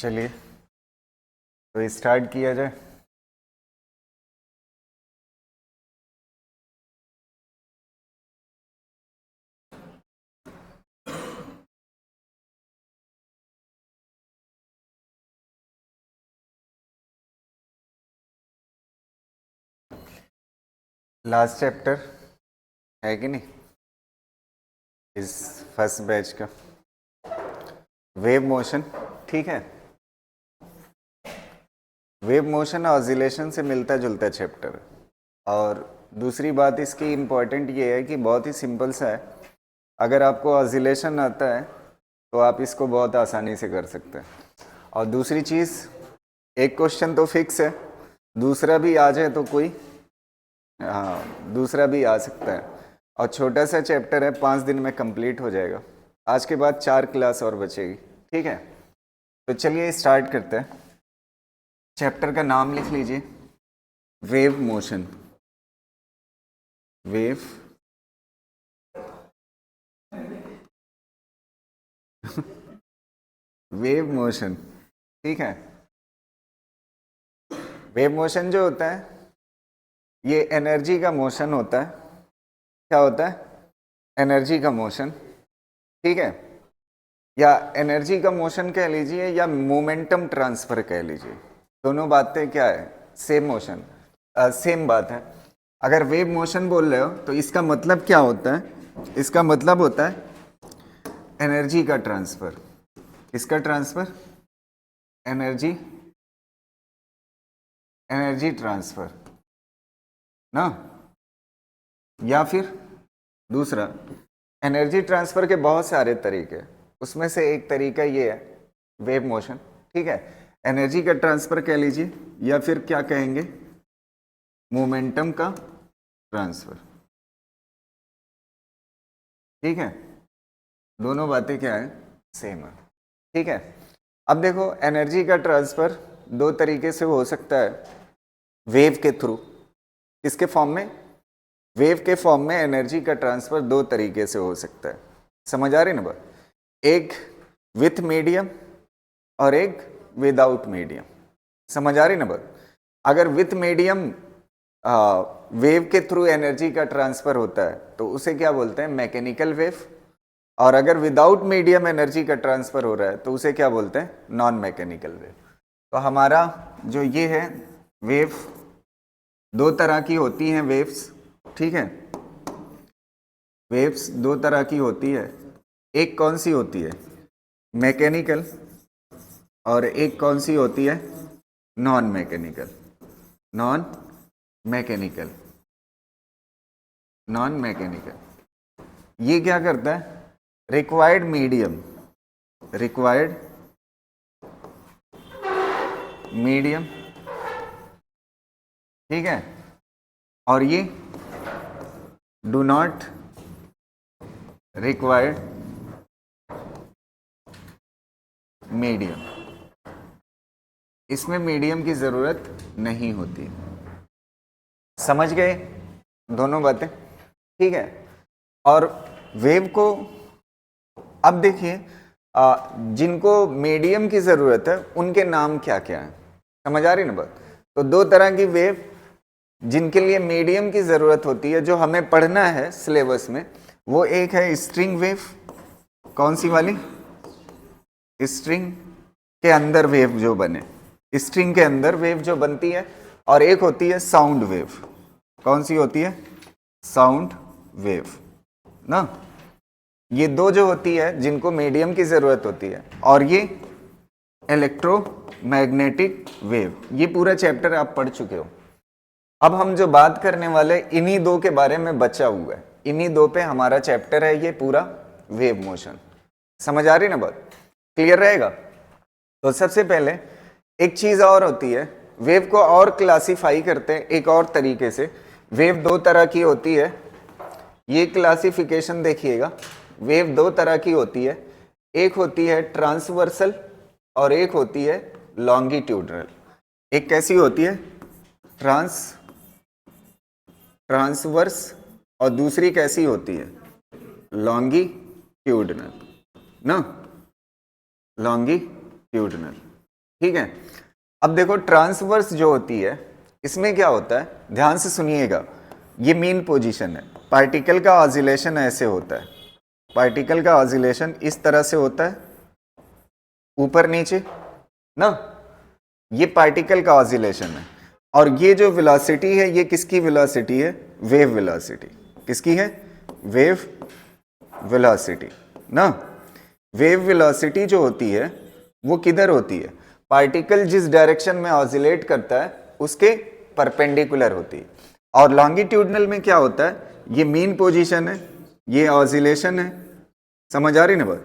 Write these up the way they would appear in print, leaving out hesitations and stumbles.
चलिए तो स्टार्ट किया जाए। लास्ट चैप्टर है कि नहीं इस फर्स्ट बैच का, वेव मोशन। ठीक है, वेव मोशन ऑसिलेशन से मिलता जुलता चैप्टर। और दूसरी बात इसकी इम्पॉर्टेंट ये है कि बहुत ही सिंपल सा है। अगर आपको ऑसिलेशन आता है तो आप इसको बहुत आसानी से कर सकते हैं। और दूसरी चीज़, एक क्वेश्चन तो फिक्स है, दूसरा भी आ जाए तो कोई दूसरा भी आ सकता है। और छोटा सा चैप्टर है, 5 दिन में कंप्लीट हो जाएगा। आज के बाद 4 क्लास और बचेगी। ठीक है, तो चलिए स्टार्ट करते हैं। चैप्टर का नाम लिख लीजिए, wave motion. Wave wave motion. ठीक है, वेव मोशन जो होता है ये एनर्जी का मोशन होता है। क्या होता है? एनर्जी का मोशन। ठीक है, या एनर्जी का मोशन कह लीजिए या मोमेंटम ट्रांसफर कह लीजिए। दोनों बातें क्या है? सेम मोशन, सेम बात है। अगर वेव मोशन बोल रहे हो तो इसका मतलब क्या होता है? इसका मतलब होता है एनर्जी का ट्रांसफर। किसका ट्रांसफर? एनर्जी, एनर्जी ट्रांसफर ना। या फिर दूसरा, एनर्जी ट्रांसफर के बहुत सारे तरीके, उसमें से एक तरीका ये है वेव मोशन। ठीक है, एनर्जी का ट्रांसफर कह लीजिए या फिर क्या कहेंगे, मोमेंटम का ट्रांसफर। ठीक है, दोनों बातें क्या है? सेम है। ठीक है, अब देखो एनर्जी का ट्रांसफर 2 तरीके से हो सकता है, वेव के थ्रू। किसके फॉर्म में? वेव के फॉर्म में एनर्जी का ट्रांसफर 2 तरीके से हो सकता है। समझ आ रही ना बात? एक विथ मीडियम और एक विदाउट मीडियम। समझ आ रही ना बात? अगर विथ मीडियम वेव के थ्रू एनर्जी का ट्रांसफर होता है तो उसे क्या बोलते हैं? Mechanical wave. और अगर विदाउट मीडियम एनर्जी का ट्रांसफर हो रहा है तो उसे क्या बोलते हैं? Non mechanical wave. तो हमारा जो ये है वेव, 2 तरह की होती हैं वेव्स। ठीक है, वेव्स 2 तरह की होती है। एक कौन सी होती है? मैकेनिकल। और एक कौन सी होती है? Non mechanical. Non mechanical, non mechanical. ये क्या करता है? Required medium, required medium. ठीक है, और ये डू नॉट रिक्वायर्ड मीडियम। इसमें मीडियम की जरूरत नहीं होती। समझ गए दोनों बातें? ठीक है, और वेव को अब देखिए, जिनको मीडियम की जरूरत है उनके नाम क्या क्या है। समझ आ रही ना बात? तो 2 तरह की वेव जिनके लिए मीडियम की जरूरत होती है, जो हमें पढ़ना है सिलेबस में, वो एक है स्ट्रिंग वेव। कौन सी वाली? स्ट्रिंग के अंदर वेव जो बने, स्ट्रिंग के अंदर वेव जो बनती है। और एक होती है साउंड वेव। कौन सी होती है? साउंड वेव ना। ये 2 जो होती है जिनको मीडियम की जरूरत होती है। और ये इलेक्ट्रोमैग्नेटिक वेव। ये पूरा चैप्टर आप पढ़ चुके हो। अब हम जो बात करने वाले इन्हीं 2 के बारे में बचा हुआ है। इन्हीं 2 पे हमारा चैप्टर है ये पूरा, वेव मोशन। समझ आ रही ना बात? क्लियर रहेगा? तो सबसे पहले एक चीज और होती है, वेव को और क्लासिफाई करते हैं एक और तरीके से। वेव 2 तरह की होती है, ये क्लासिफिकेशन देखिएगा। वेव 2 तरह की होती है, एक होती है ट्रांसवर्सल और एक होती है लॉन्गिट्यूडनल। एक कैसी होती है? ट्रांसवर्स, और दूसरी कैसी होती है? लॉन्गिट्यूडनल ना, लॉन्गिट्यूडनल। ठीक है। अब देखो ट्रांसवर्स जो होती है इसमें क्या होता है, ध्यान से सुनिएगा, ये मेन पोजीशन है। पार्टिकल का ऑसिलेशन ऐसे होता है, पार्टिकल का ऑसिलेशन इस तरह से होता है, ऊपर नीचे ना, ये पार्टिकल का ऑसिलेशन है। और ये जो वेलोसिटी है ये किसकी वेलोसिटी है, वेव वेलोसिटी। किसकी है, वेव वेलोसिटी ना। वेव वेलोसिटी जो होती है वो किधर होती है, पार्टिकल जिस डायरेक्शन में ऑसिलेट करता है उसके परपेंडिकुलर होती है। और लॉन्गिट्यूडनल में क्या होता है, ये मीन पोजीशन है, ये ऑसिलेशन है, समझ आ रही ना बात,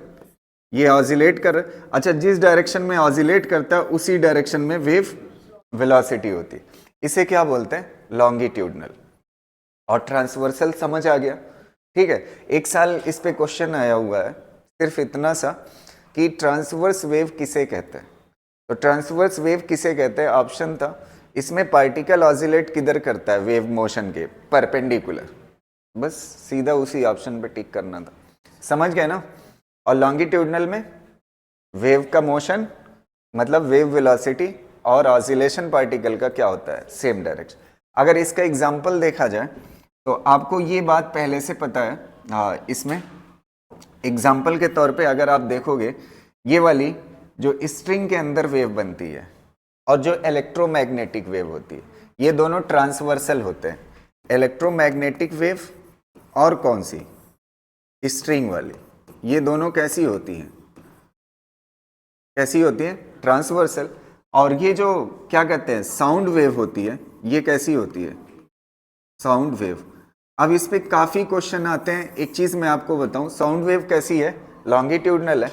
ये ऑसिलेट कर, अच्छा जिस डायरेक्शन में ऑसिलेट करता है उसी डायरेक्शन में वेव वेलोसिटी होती है, इसे क्या बोलते हैं, लॉन्गिट्यूडनल। और ट्रांसवर्सल समझ आ गया, ठीक है। एक साल इस पे क्वेश्चन आया हुआ है, सिर्फ इतना सा कि ट्रांसवर्स वेव किसे कहते हैं। तो ट्रांसवर्स वेव किसे कहते हैं, ऑप्शन था इसमें, पार्टिकल ऑसिलेट किधर करता है, वेव मोशन के परपेंडिकुलर, बस सीधा उसी ऑप्शन पे टिक करना था, समझ गए ना। और लॉन्गिट्यूडनल में वेव का मोशन मतलब वेव वेलोसिटी और ऑसिलेशन पार्टिकल का क्या होता है, सेम डायरेक्शन। अगर इसका एग्जांपल देखा जाए तो आपको ये बात पहले से पता है। इसमें एग्जांपल के तौर पे अगर आप देखोगे, ये वाली जो स्ट्रिंग के अंदर वेव बनती है और जो इलेक्ट्रोमैग्नेटिक वेव होती है, ये दोनों ट्रांसवर्सल होते हैं। इलेक्ट्रोमैग्नेटिक वेव और कौन सी, स्ट्रिंग वाली, ये दोनों कैसी होती हैं, कैसी होती है, ट्रांसवर्सल। और ये जो क्या कहते हैं साउंड वेव होती है, ये कैसी होती है, साउंड वेव। अब इस पे काफी क्वेश्चन आते हैं, एक चीज मैं आपको बताऊं, साउंड वेव कैसी है, लॉन्गिट्यूडनल है।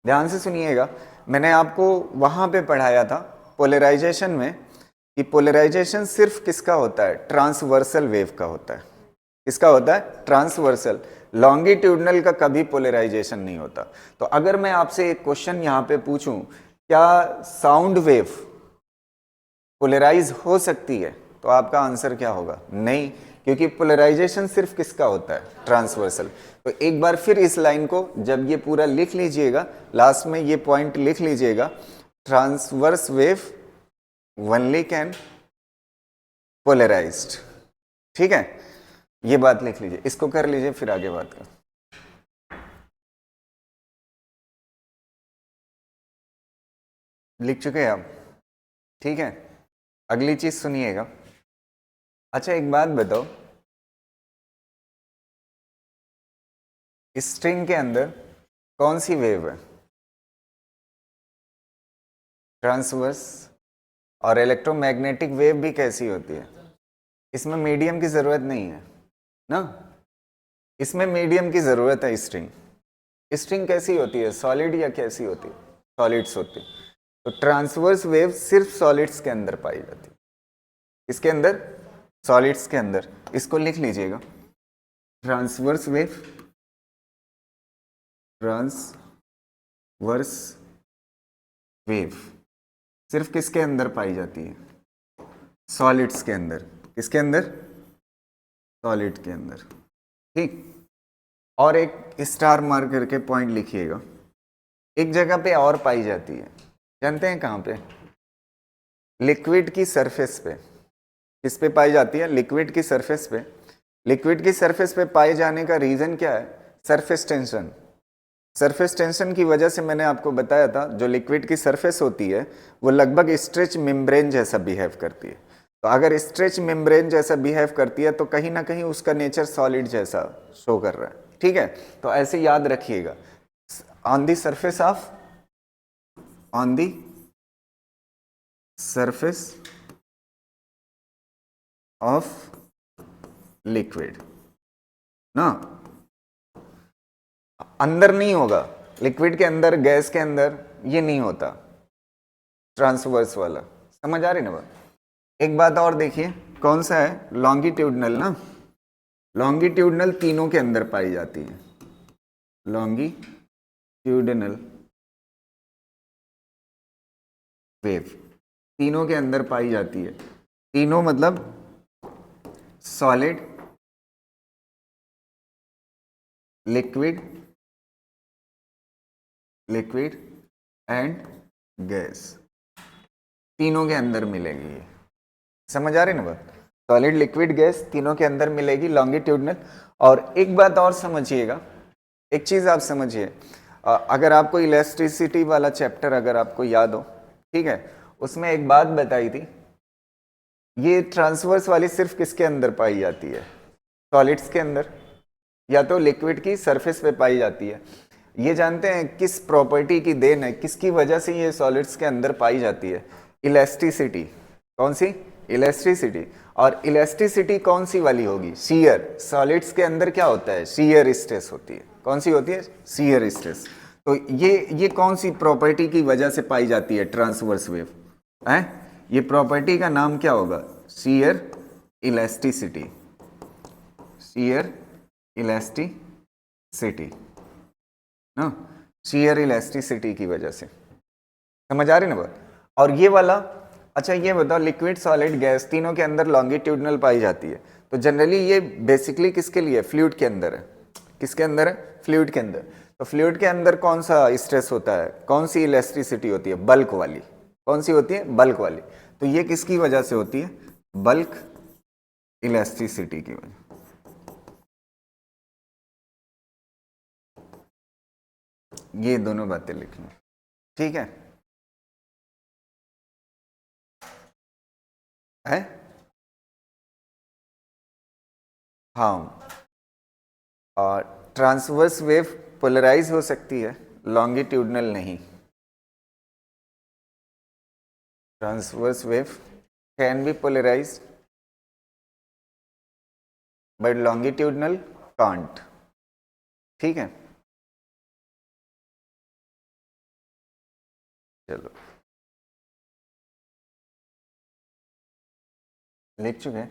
ध्यान से सुनिएगा, मैंने आपको वहां पे पढ़ाया था पोलराइजेशन में कि पोलराइजेशन सिर्फ किसका होता है, ट्रांसवर्सल वेव का होता है। किसका होता है, ट्रांसवर्सल। लॉन्गिट्यूडनल का कभी पोलराइजेशन नहीं होता। तो अगर मैं आपसे एक क्वेश्चन यहाँ पे पूछूं, क्या साउंड वेव पोलराइज हो सकती है, तो आपका आंसर क्या होगा, नहीं, क्योंकि पोलराइजेशन सिर्फ किसका होता है, ट्रांसवर्सल। तो एक बार फिर इस लाइन को जब ये पूरा लिख लीजिएगा, लास्ट में ये पॉइंट लिख लीजिएगा, transverse wave only can polarized, ठीक है, ये बात लिख लीजिए, इसको कर लीजिए, फिर आगे बात कर। लिख चुके हैं आप, ठीक है। अगली चीज सुनिएगा, अच्छा एक बात बताओ, स्ट्रिंग के अंदर कौन सी वेव है, ट्रांसवर्स। और इलेक्ट्रोमैग्नेटिक वेव भी कैसी होती है, इसमें मीडियम की जरूरत नहीं है ना, इसमें मीडियम की जरूरत है। स्ट्रिंग, स्ट्रिंग कैसी होती है, सॉलिड या कैसी होती है, सॉलिड्स होती है। तो ट्रांसवर्स वेव सिर्फ सॉलिड्स के अंदर पाई जाती है, इसके अंदर, सॉलिड्स के अंदर। इसको लिख लीजिएगा, ट्रांसवर्स वेव, ट्रांसवर्स वेव सिर्फ किसके अंदर पाई जाती है, सॉलिड्स के अंदर। किसके अंदर, सॉलिड के अंदर, ठीक। और एक स्टार मार्क करके पॉइंट लिखिएगा, एक जगह पे और पाई जाती है, जानते हैं कहाँ पे, लिक्विड की सरफेस पे। किस पे पाई जाती है, लिक्विड की सरफेस पे। लिक्विड की सरफेस पे पाए जाने का रीजन क्या है, सरफेस टेंशन। सरफेस टेंशन की वजह से मैंने आपको बताया था, जो लिक्विड की सरफेस होती है वो लगभग स्ट्रेच मेम्ब्रेन जैसा बिहेव करती है। तो अगर स्ट्रेच मेम्ब्रेन जैसा बिहेव करती है तो कहीं ना कहीं उसका नेचर सॉलिड जैसा शो कर रहा है, ठीक है। तो ऐसे याद रखिएगा, on the surface of, on the surface of liquid ना, अंदर नहीं होगा, लिक्विड के अंदर, गैस के अंदर ये नहीं होता, ट्रांसवर्स वाला। समझ आ रही ना बात। एक बात और देखिए, कौन सा है, लॉन्गिट्यूडनल ना, लॉन्गिट्यूडनल तीनों के अंदर पाई जाती है, लॉन्गिट्यूडनल वेव तीनों के अंदर पाई जाती है। तीनों मतलब solid, liquid, liquid and gas, तीनों के अंदर मिलेगी। ये समझ आ रही ना बात? सॉलिड, लिक्विड, गैस तीनों के अंदर मिलेगी लॉन्गिट्यूडनल। और एक बात और समझिएगा, एक चीज आप समझिए, अगर आपको इलेक्ट्रिसिटी वाला चैप्टर अगर आपको याद हो, ठीक है, उसमें एक बात बताई थी, ये ट्रांसवर्स वाली सिर्फ किसके अंदर पाई जाती है? सॉलिड्स के अंदर, या तो लिक्विड की सरफेस पे पाई जाती है। ये जानते हैं किस प्रॉपर्टी की देन है, किसकी वजह से ये सॉलिड्स के अंदर पाई जाती है? इलास्टिसिटी। कौन सी? इलास्टिसिटी। और इलास्टिसिटी कौन सी वाली होगी? शियर। सॉलिड्स के अंदर क्या होता है? शियर स्ट्रेस होती है। कौन सी होती है? Shear stress. तो ये कौन सी प्रॉपर्टी की वजह से पाई जाती है ट्रांसवर्स वेव है? ये प्रॉपर्टी का नाम क्या होगा? Shear elasticity. शियर इलास्टिसिटी ना, शियर इलास्टिसिटी की वजह से। समझ आ रही ना बात? और ये वाला, अच्छा ये बताओ, लिक्विड, सॉलिड, गैस तीनों के अंदर लॉन्गिट्यूडनल पाई जाती है, तो जनरली ये बेसिकली किसके लिए? फ्लूइड के अंदर है। किसके अंदर है? फ्लूइड के अंदर। तो फ्लूइड के अंदर कौन सा स्ट्रेस होता है? कौन सी इलास्टिसिटी होती है? बल्क वाली। कौन सी होती है? बल्क वाली। तो ये किसकी वजह से होती है? बल्क इलास्टिसिटी की वजह। ये दोनों बातें लिख लो, ठीक है? है? हाँ, और ट्रांसवर्स वेव पोलराइज हो सकती है, लॉन्गिट्यूडनल नहीं। Transverse wave can be polarized but longitudinal can't, ठीक है? चलो, लिख चुके हैं?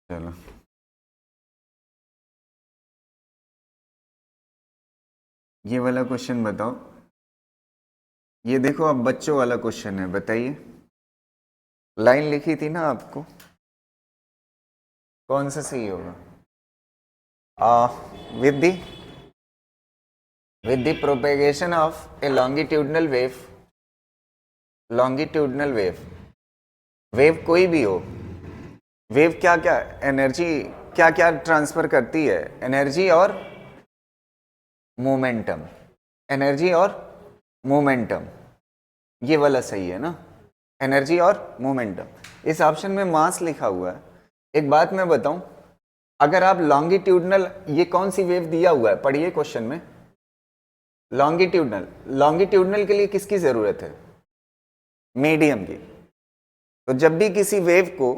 चलो, ये वाला क्वेश्चन बताओ। ये देखो, अब बच्चों वाला क्वेश्चन है, बताइए। लाइन लिखी थी ना आपको, कौन सा सही होगा? With the propagation of A longitudinal wave, longitudinal wave, wave कोई भी हो, वेव क्या क्या एनर्जी क्या क्या ट्रांसफर करती है? एनर्जी और मोमेंटम। एनर्जी और मोमेंटम, ये वाला सही है ना? एनर्जी और मोमेंटम। इस ऑप्शन में मास लिखा हुआ है। एक बात मैं बताऊं, अगर आप लॉन्गिट्यूडनल, ये कौन सी वेव दिया हुआ है, पढ़िए क्वेश्चन में, लॉन्गिट्यूडनल। लॉन्गिट्यूडनल के लिए किसकी जरूरत है? मीडियम की। तो जब भी किसी वेव को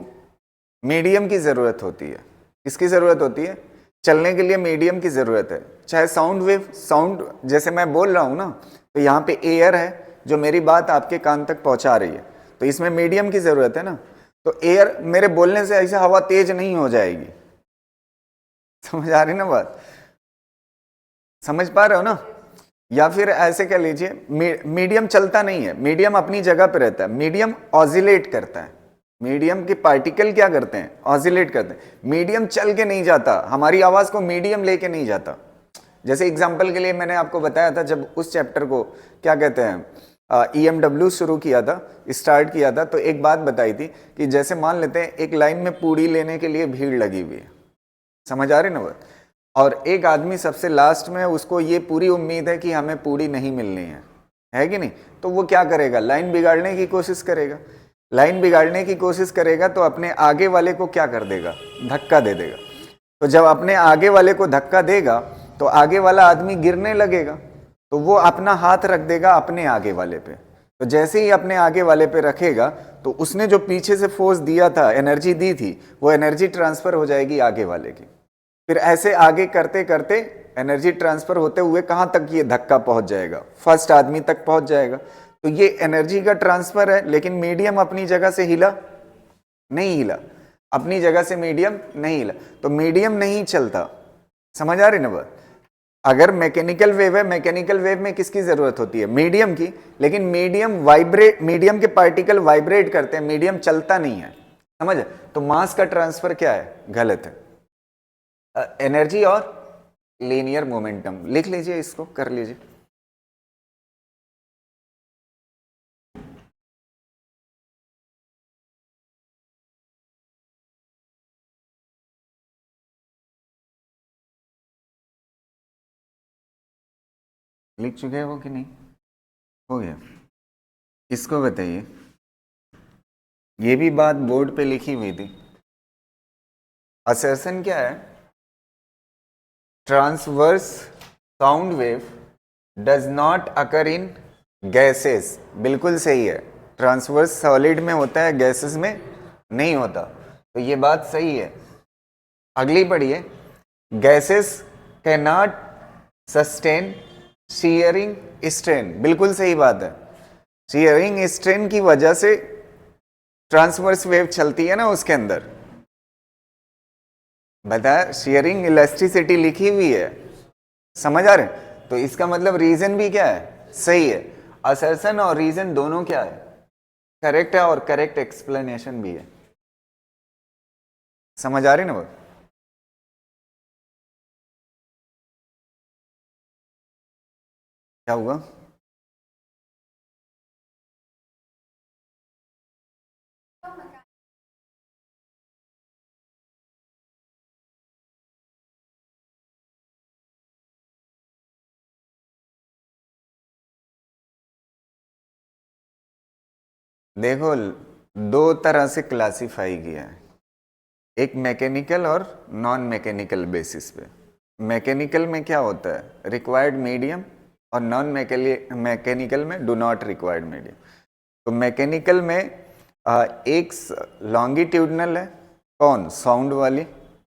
मीडियम की जरूरत होती है, किसकी जरूरत होती है? चलने के लिए मीडियम की जरूरत है। चाहे साउंड वेव, साउंड जैसे मैं बोल रहा हूं ना, तो यहाँ पे एयर है जो मेरी बात आपके कान तक पहुंचा रही है, तो इसमें मीडियम की जरूरत है ना। तो एयर मेरे बोलने से ऐसे हवा तेज नहीं हो जाएगी। समझ आ रही ना बात? समझ पा रहे हो ना? या फिर ऐसे कह लीजिए, मीडियम चलता नहीं है, मीडियम अपनी जगह पे रहता है, मीडियम ऑसिलेट करता है। मीडियम के पार्टिकल क्या करते हैं? ऑसिलेट करते हैं। मीडियम चल के नहीं जाता, हमारी आवाज को मीडियम लेके नहीं जाता। जैसे एग्जांपल के लिए मैंने आपको बताया था, जब उस चैप्टर को क्या कहते हैं, EMW शुरू किया था, स्टार्ट किया था, तो एक बात बताई थी कि जैसे मान लेते हैं एक लाइन में पूड़ी लेने के लिए भीड़ लगी हुई है, समझ आ रही ना बात? और एक आदमी सबसे लास्ट में, उसको ये पूरी उम्मीद है कि हमें पूरी नहीं मिलनी है कि नहीं? तो वो क्या करेगा? लाइन बिगाड़ने की कोशिश करेगा। लाइन बिगाड़ने की कोशिश करेगा तो अपने आगे वाले को क्या कर देगा? धक्का दे देगा। तो जब अपने आगे वाले को धक्का देगा तो आगे वाला आदमी गिरने लगेगा, तो वो अपना हाथ रख देगा अपने आगे वाले पे। तो जैसे ही अपने आगे वाले पे रखेगा तो उसने जो पीछे से फोर्स दिया था, एनर्जी दी थी, वो एनर्जी ट्रांसफर हो जाएगी आगे वाले की। फिर ऐसे आगे करते करते एनर्जी ट्रांसफर होते हुए कहां तक ये धक्का पहुंच जाएगा? फर्स्ट आदमी तक पहुंच जाएगा। तो ये एनर्जी का ट्रांसफर है, लेकिन मीडियम अपनी जगह से हिला नहीं? हिला अपनी जगह से, मीडियम नहीं हिला, तो मीडियम नहीं चलता। समझ आ रही ना बात? अगर मैकेनिकल वेव है, मैकेनिकल वेव में किसकी जरूरत होती है? मीडियम की। लेकिन मीडियम वाइब्रेट, मीडियम के पार्टिकल वाइब्रेट करते हैं, मीडियम चलता नहीं है। समझ? तो मास का ट्रांसफर क्या है? गलत है। एनर्जी और लीनियर मोमेंटम लिख लीजिए, इसको कर लीजिए। लिख चुके हो कि नहीं? हो गया। इसको बताइए, ये भी बात बोर्ड पे लिखी हुई थी। असर्शन क्या है? Transverse sound wave does not occur in gases. बिल्कुल सही है, ट्रांसवर्स सॉलिड में होता है, गैसेस में नहीं होता, तो ये बात सही है। अगली पढ़िए, gases can not sustain shearing strain. बिल्कुल सही बात है, शीयरिंग स्ट्रेन की वजह से ट्रांसवर्स वेव चलती है ना उसके अंदर। बता, शेयरिंग इलास्टिसिटी लिखी हुई है, समझ आ रहे? तो इसका मतलब रीजन भी क्या है? सही है। असर्शन और रीजन दोनों क्या है? करेक्ट है, और करेक्ट एक्सप्लेनेशन भी है। समझ आ रही ना वो? क्या हुआ? देखो, दो तरह से क्लासिफाई किया है, एक मैकेनिकल और नॉन मैकेनिकल बेसिस पे। मैकेनिकल में क्या होता है? रिक्वायर्ड मीडियम, और नॉन मैकेनिकल में डू नॉट रिक्वायर्ड मीडियम। तो मैकेनिकल में एक लॉन्गिट्यूडनल है, कौन? साउंड वाली,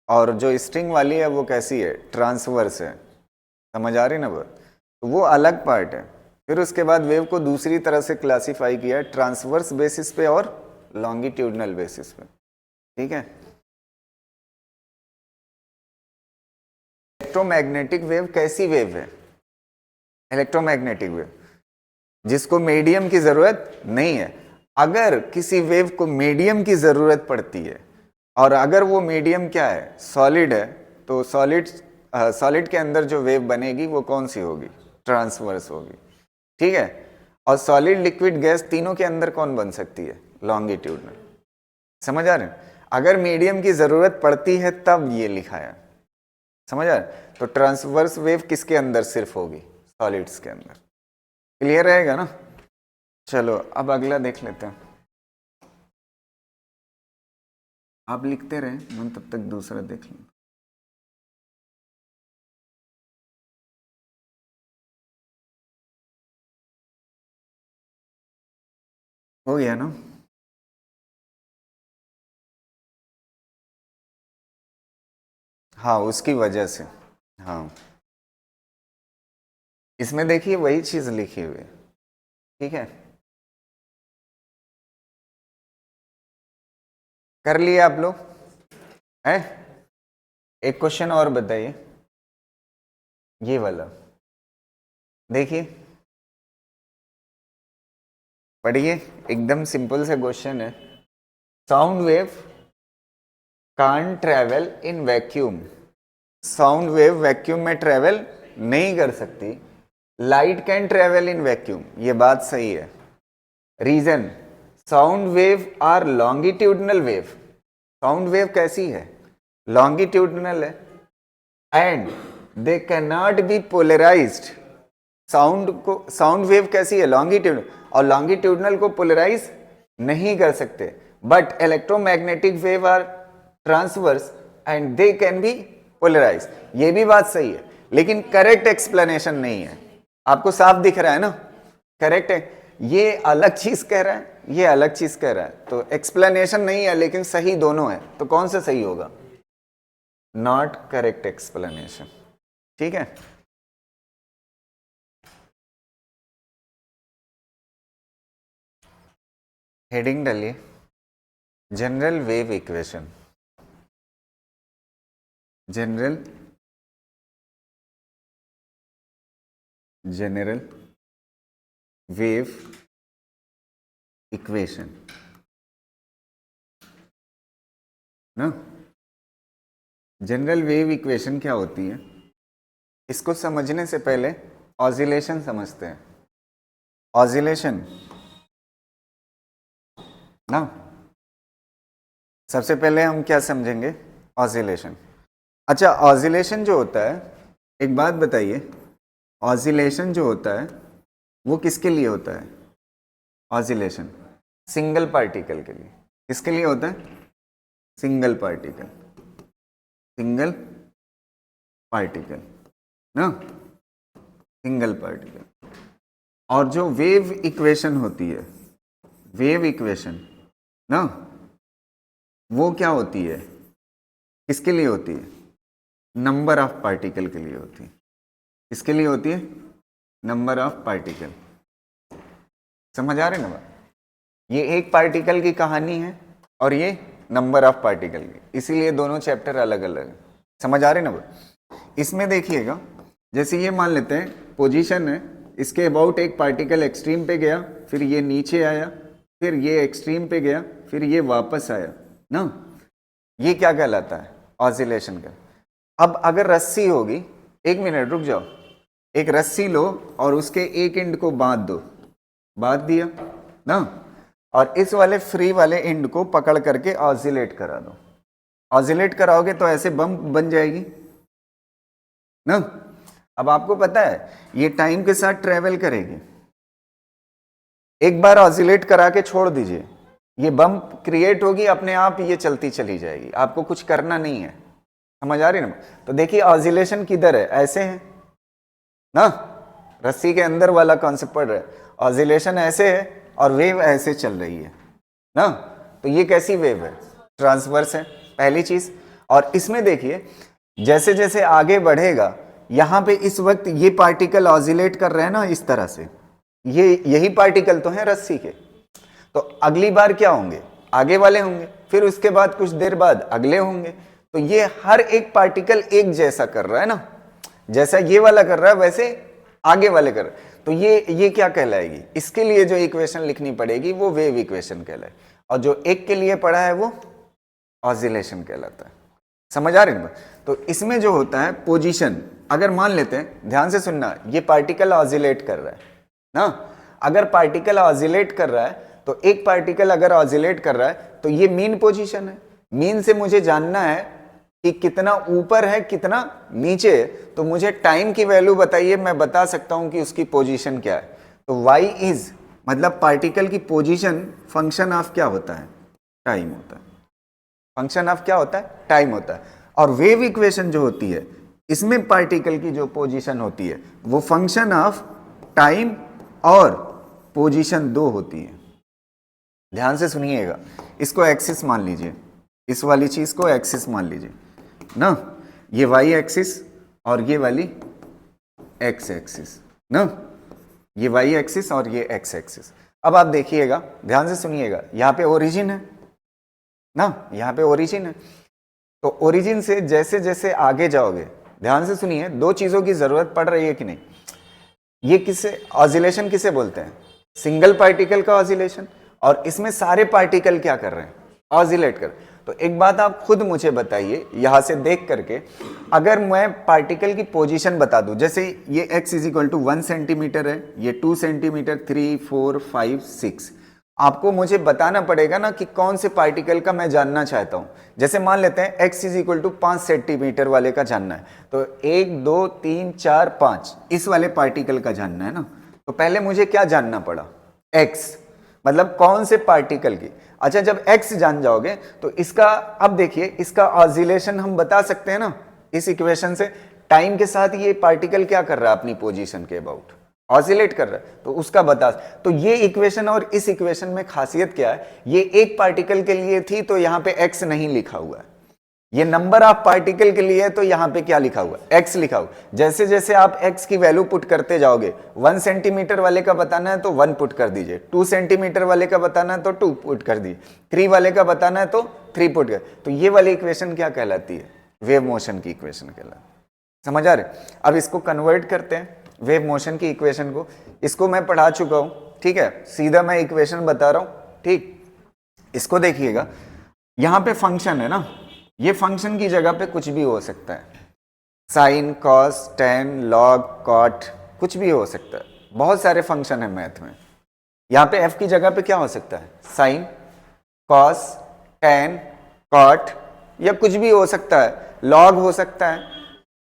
और जो स्ट्रिंग वाली है वो कैसी है? ट्रांसवर्स है। समझ आ रही ना वो? तो वो अलग पार्ट है। फिर उसके बाद वेव को दूसरी तरह से क्लासिफाई किया है, ट्रांसवर्स बेसिस पे और लॉन्गिट्यूडनल बेसिस पे। ठीक है? इलेक्ट्रोमैग्नेटिक वेव कैसी वेव है? इलेक्ट्रोमैग्नेटिक वेव जिसको मीडियम की जरूरत नहीं है। अगर किसी वेव को मीडियम की जरूरत पड़ती है, और अगर वो मीडियम क्या है? सॉलिड है, तो सॉलिड के अंदर जो वेव बनेगी वो कौन सी होगी? ट्रांसवर्स होगी। ठीक है? और सॉलिड, लिक्विड, गैस, तीनों के अंदर कौन बन सकती है? लॉन्गिट्यूडनल। समझ आ रहे हैं? अगर मीडियम की जरूरत पड़ती है तब ये लिखा है। समझ आ रहे? तो ट्रांसवर्स वेव किसके अंदर सिर्फ होगी? सॉलिड्स के अंदर। क्लियर रहेगा ना? चलो अब अगला देख लेते हैं। आप लिखते रहे, मैं तब तक दूसरा देख लूँ। हो गया ना? हाँ, उसकी वजह से। हाँ, इसमें देखिए वही चीज लिखी हुई है। ठीक है, कर लिए आप लोग? हैं? एक क्वेश्चन और बताइए, ये वाला देखिए, पढ़िए, एकदम सिंपल से क्वेश्चन है। Sound wave can't travel in vacuum. Sound wave vacuum में ट्रेवल नहीं कर सकती। Light can travel in vacuum, ये बात सही है। Reason, sound wave are longitudinal wave. Sound wave कैसी है? लॉन्गिट्यूडनल है, and they can not be polarized. Sound wave कैसी है? लॉन्गिट्यूडनल, और लॉन्गिट्यूडनल को पोलराइज नहीं कर सकते। But electromagnetic wave are transverse and they can be polarize. ये भी बात सही है, लेकिन करेक्ट एक्सप्लेनेशन नहीं है। आपको साफ दिख रहा है ना? करेक्ट है, ये अलग चीज कह रहा है, ये अलग चीज कह रहा है, तो एक्सप्लेनेशन नहीं है, लेकिन सही दोनों है। तो कौन सा सही होगा? Not correct explanation. ठीक है, हेडिंग डालिए, general wave equation. General general wave equation ना। जनरल वेव इक्वेशन क्या होती है? इसको समझने से पहले ऑसिलेशन समझते हैं। ऑसिलेशन ना, सबसे पहले हम क्या समझेंगे? ऑसिलेशन। अच्छा, ऑसिलेशन जो होता है, एक बात बताइए, ऑसिलेशन जो होता है वो किसके लिए होता है? ऑसिलेशन सिंगल पार्टिकल के लिए। किसके लिए होता है? सिंगल पार्टिकल, सिंगल पार्टिकल ना, सिंगल पार्टिकल। और जो वेव इक्वेशन होती है, वेव इक्वेशन ना, वो क्या होती है? किसके लिए होती है? नंबर ऑफ पार्टिकल के लिए होती है। किसके लिए होती है? Number of particle. समझ आ रहे ना बात? ये एक पार्टिकल की कहानी है और ये नंबर ऑफ पार्टिकल की, इसीलिए दोनों चैप्टर अलग अलग है। समझ आ रहे ना बात? इसमें देखिएगा, जैसे ये मान लेते हैं पोजीशन है, इसके अबाउट एक पार्टिकल एक्सट्रीम पे गया, फिर ये नीचे आया, फिर ये एक्सट्रीम पे गया, फिर ये वापस आया ना, ये क्या कहलाता है? ऑसिलेशन का। अब अगर रस्सी होगी, एक मिनट रुक जाओ, एक रस्सी लो और उसके एक एंड को बांध दो, बांध दिया ना, और इस वाले फ्री वाले एंड को पकड़ करके ऑसिलेट करा दो। ऑसिलेट कराओगे तो ऐसे बम बन जाएगी ना। अब आपको पता है ये टाइम के साथ ट्रेवल करेगी। एक बार ऑसिलेट करा के छोड़ दीजिए, ये बम क्रिएट होगी, अपने आप ये चलती चली जाएगी, आपको कुछ करना नहीं है। समझ आ रही ना? तो देखिए ऑसिलेशन किधर है? ऐसे है ना, रस्सी के अंदर वाला कॉन्सेप्ट पढ़ रहे हैं। ऑसिलेशन ऐसे है और वेव ऐसे चल रही है ना, तो ये कैसी वेव है? ट्रांसवर्स है, पहली चीज। और इसमें देखिए जैसे जैसे आगे बढ़ेगा, यहां पे इस वक्त ये पार्टिकल ऑसिलेट कर रहे हैं ना इस तरह से, ये यही पार्टिकल तो है रस्सी के। तो अगली बार क्या होंगे? आगे वाले होंगे, फिर उसके बाद कुछ देर बाद अगले होंगे। तो ये हर एक पार्टिकल एक जैसा कर रहा है ना, जैसा ये वाला कर रहा है वैसे आगे वाले कर रहे हैं। तो ये क्या कहलाएगी? इसके लिए जो इक्वेशन लिखनी पड़ेगी वो वेव इक्वेशन कहलाए, और जो एक के लिए पढ़ा है वो ऑसिलेशन कहलाता है। समझ आ रही है? तो इसमें जो होता है पोजीशन, अगर मान लेते हैं, ध्यान से सुनना, ये पार्टिकल ऑसिलेट कर रहा है ना, अगर पार्टिकल ऑसिलेट कर रहा है तो एक पार्टिकल अगर ऑसिलेट कर रहा है तो ये मीन पोजीशन है। मीन से मुझे जानना है कि कितना ऊपर है कितना नीचे है, तो मुझे टाइम की वैल्यू बताइए, मैं बता सकता हूं कि उसकी पोजीशन क्या है। तो y इज मतलब पार्टिकल की पोजीशन फंक्शन ऑफ क्या होता है? टाइम होता है। फंक्शन ऑफ क्या होता है? टाइम होता है। और वेव इक्वेशन जो होती है, इसमें पार्टिकल की जो पोजीशन होती है वो फंक्शन ऑफ टाइम और पोजीशन दो होती है। ध्यान से सुनिएगा, इसको एक्सिस मान लीजिए, इस वाली चीज को एक्सिस मान लीजिए ना, ये y एक्सिस और ये वाली x एक्सिस ना, ये y एक्सिस और ये x एक्सिस। अब आप देखिएगा, ध्यान से सुनिएगा, यहां पे ओरिजिन है ना, यहां पे ओरिजिन है। तो ओरिजिन से जैसे जैसे आगे जाओगे, ध्यान से सुनिए, दो चीजों की जरूरत पड़ रही है कि नहीं। ये किसे ऑसिलेशन किसे बोलते हैं? सिंगल पार्टिकल का ऑसिलेशन। और इसमें सारे पार्टिकल क्या कर रहे हैं? ऑसिलेट कर। तो एक बात आप खुद मुझे बताइए यहां से देख करके, अगर मैं पार्टिकल की पोजीशन बता दूं, जैसे ये x is equal to 1 centimetre है, ये 2 सेंटीमीटर, 3, 4, 5, 6, आपको मुझे बताना पड़ेगा ना कि कौन से पार्टिकल का मैं जानना चाहता हूं। जैसे मान लेते हैं x is equal to 5 centimetre वाले का जानना है, तो 1, 2, 3, 4, 5 इस वाले पार्टिकल का जानना है ना। तो पहले मुझे क्या जानना पड़ा? x, मतलब कौन से पार्टिकल की। अच्छा, जब x जान जाओगे तो इसका, अब देखिए इसका ऑसिलेशन हम बता सकते हैं ना इस इक्वेशन से। टाइम के साथ ये पार्टिकल क्या कर रहा है? अपनी पोजीशन के अबाउट ऑसिलेट कर रहा है, तो उसका बता। तो ये इक्वेशन और इस इक्वेशन में खासियत क्या है? ये एक पार्टिकल के लिए थी तो यहां पे x नहीं लिखा हुआ है, ये नंबर ऑफ पार्टिकल के लिए, तो यहां पे क्या लिखा हुआ है? x लिखा हुआ। जैसे जैसे आप x की वैल्यू पुट करते जाओगे, 1 सेंटीमीटर वाले का बताना है तो 1 पुट कर दीजिए, 2 सेंटीमीटर वाले का बताना है तो 2 पुट कर दीजिए, 3 वाले का बताना है तो 3 पुट कर। तो ये वाली इक्वेशन क्या कहलाती है? वेव मोशन की इक्वेशन कहलाती है। समझ आ रहे? अब इसको कन्वर्ट करते हैं वेव मोशन की इक्वेशन को। इसको मैं पढ़ा चुका हूं, ठीक है, सीधा मैं इक्वेशन बता रहा हूं। ठीक, इसको देखिएगा, यहां पे फंक्शन है ना, ये फंक्शन की जगह पे कुछ भी हो सकता है, sine, cos, tan, log, cot, कुछ भी हो सकता है। बहुत सारे फंक्शन है मैथ में। यहां पे f की जगह पे क्या हो सकता है? साइन, कॉस, टेन, कॉट, या कुछ भी हो सकता है। लॉग हो सकता है,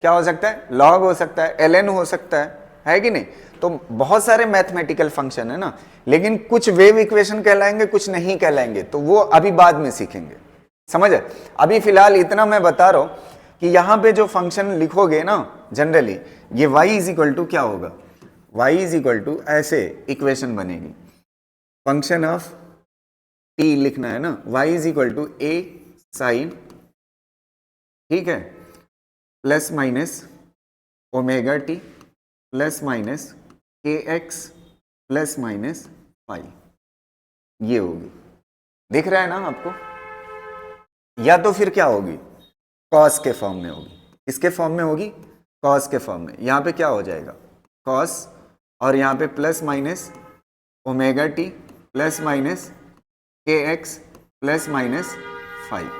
क्या हो सकता है? लॉग हो सकता है, ln हो सकता है है कि नहीं? तो बहुत सारे मैथमेटिकल फंक्शन है ना, लेकिन कुछ वेव इक्वेशन कहलाएंगे, कुछ नहीं कहलाएंगे, तो वो अभी बाद में सीखेंगे। समझ है? अभी फिलहाल इतना मैं बता रहा हूं कि यहां पे जो फंक्शन लिखोगे ना जनरली, ये y इज इक्वल टू क्या होगा, y इज इक्वल टू ऐसे इक्वेशन बनेगी, फंक्शन ऑफ t लिखना है ना, y is equal to a sine, ठीक है, plus minus omega t plus minus k x plus minus phi, ये होगी। दिख रहा है ना आपको? या तो फिर क्या होगी, कॉस के फॉर्म में होगी। इसके फॉर्म में होगी, कॉस के फॉर्म में। यहां पे क्या हो जाएगा, कॉस, और यहां पे plus minus omega t plus minus k x plus minus five.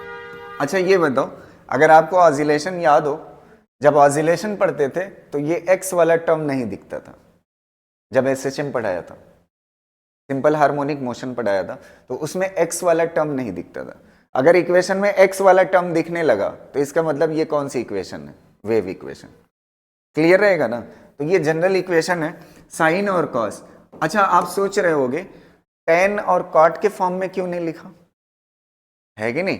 अच्छा ये बताओ, अगर आपको ऑसिलेशन याद हो, जब ऑसिलेशन पढ़ते थे तो ये एक्स वाला टर्म नहीं दिखता था। जब एसएचएम पढ़ाया था, सिंपल हार्मोनिक मोशन पढ़ाया था, तो उसमें एक्स वाला टर्म नहीं दिखता था। अगर इक्वेशन में एक्स वाला टर्म दिखने लगा तो इसका मतलब ये कौन सी इक्वेशन है, वेव इक्वेशन। क्लियर रहेगा ना? तो ये जनरल इक्वेशन है, साइन और कॉस। अच्छा आप सोच रहे होगे टेन और कॉट के फॉर्म में क्यों नहीं लिखा, है कि नहीं?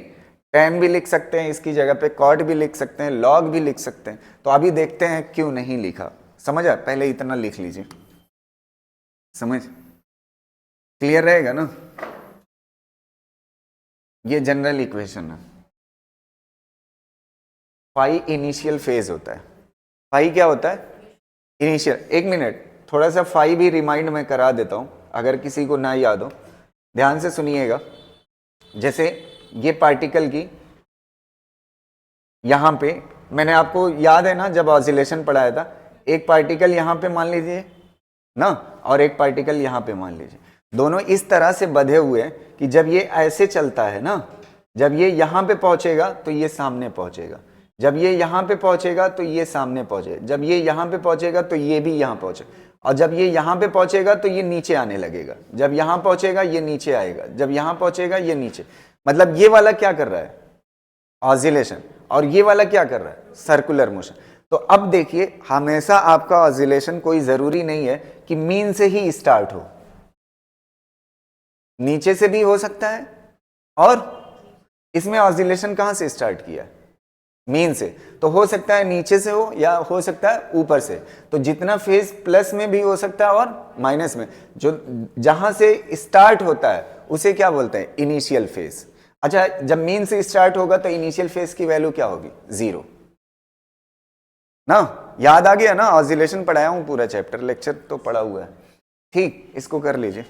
टेन भी लिख सकते हैं इसकी जगह पे, कॉट भी लिख सकते हैं, लॉग भी लिख सकते हैं। तो अभी देखते हैं क्यों नहीं लिखा। समझ आया? पहले इतना लिख लीजिए, समझ क्लियर रहेगा ना? ये जनरल इक्वेशन है। फाई इनिशियल फेज होता है। फाई क्या होता है, इनिशियल। एक मिनट, थोड़ा सा फाई भी रिमाइंड में करा देता हूं, अगर किसी को ना याद हो ध्यान से सुनिएगा। जैसे ये पार्टिकल की यहां पे, मैंने आपको याद है ना जब ऑसिलेशन पढ़ाया था, एक पार्टिकल यहां पे मान लीजिए ना, और एक पार्टिकल यहां पे मान लीजिए, दोनों इस तरह से बंधे हुए हैं कि जब ये ऐसे चलता है ना, जब ये यहां पे पहुंचेगा तो ये सामने पहुंचेगा, जब ये यहां पे पहुंचेगा तो ये सामने पहुंचेगा, जब ये यहां पे पहुंचेगा तो ये भी यहां पहुंचेगा, और जब ये यहां पे पहुंचेगा तो ये नीचे आने लगेगा, जब यहां पहुंचेगा ये नीचे आएगा, जब यहां पहुंचेगा ये नीचे। मतलब ये वाला क्या कर रहा है, ऑसिलेशन, और ये वाला क्या कर रहा है, सर्कुलर मोशन। तो अब देखिए, हमेशा आपका ऑसिलेशन कोई जरूरी नहीं है कि मीन से ही स्टार्ट हो, नीचे से भी हो सकता है, और इसमें ऑसिलेशन कहां से स्टार्ट किया, मीन से। तो हो सकता है नीचे से हो या हो सकता है ऊपर से। तो जितना फेज प्लस में भी हो सकता है और माइनस में, जो जहां से स्टार्ट होता है उसे क्या बोलते हैं, इनिशियल फेज। अच्छा जब मीन से स्टार्ट होगा तो इनिशियल फेज की वैल्यू क्या होगी, 0 ना। याद आ गया ना, ऑसिलेशन पढ़ाया हूं पूरा चैप्टर, लेक्चर तो पढ़ा हुआ है। ठीक, इसको कर लीजिए।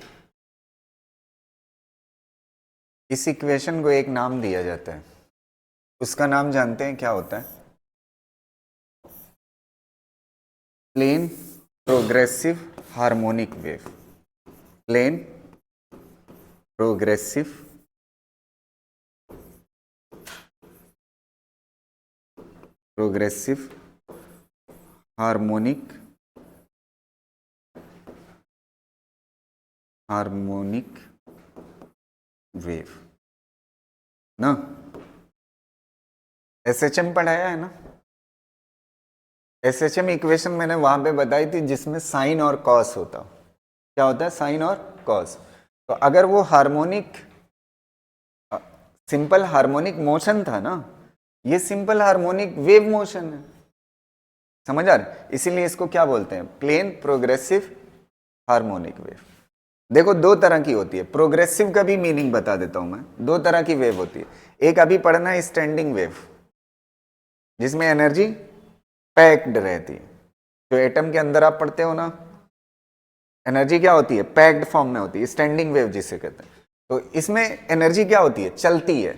इस इक्वेशन को एक नाम दिया जाता है, उसका नाम जानते हैं क्या होता है, plane progressive harmonic wave. Plane progressive harmonic wave ना। एसएचएम पढ़ाया है ना, एसएचएम इक्वेशन मैंने वहां पे बताई थी जिसमें साइन और कॉस होता। क्या होता है, साइन और कॉस। तो अगर वो हार्मोनिक, सिंपल हार्मोनिक मोशन था ना, ये सिंपल हार्मोनिक वेव मोशन है। समझ आ रहा? इसीलिए इसको क्या बोलते हैं, प्लेन प्रोग्रेसिव हार्मोनिक वेव। देखो दो तरह की होती है, प्रोग्रेसिव का भी मीनिंग बता देता हूं मैं। दो तरह की वेव होती है, एक अभी पढ़ना है स्टैंडिंग वेव, जिसमें एनर्जी पैक्ड रहती है। जो एटम के अंदर आप पढ़ते हो ना, एनर्जी क्या होती है, पैक्ड फॉर्म में होती है, स्टैंडिंग वेव जिसे कहते हैं। तो इसमें एनर्जी क्या होती है, चलती है,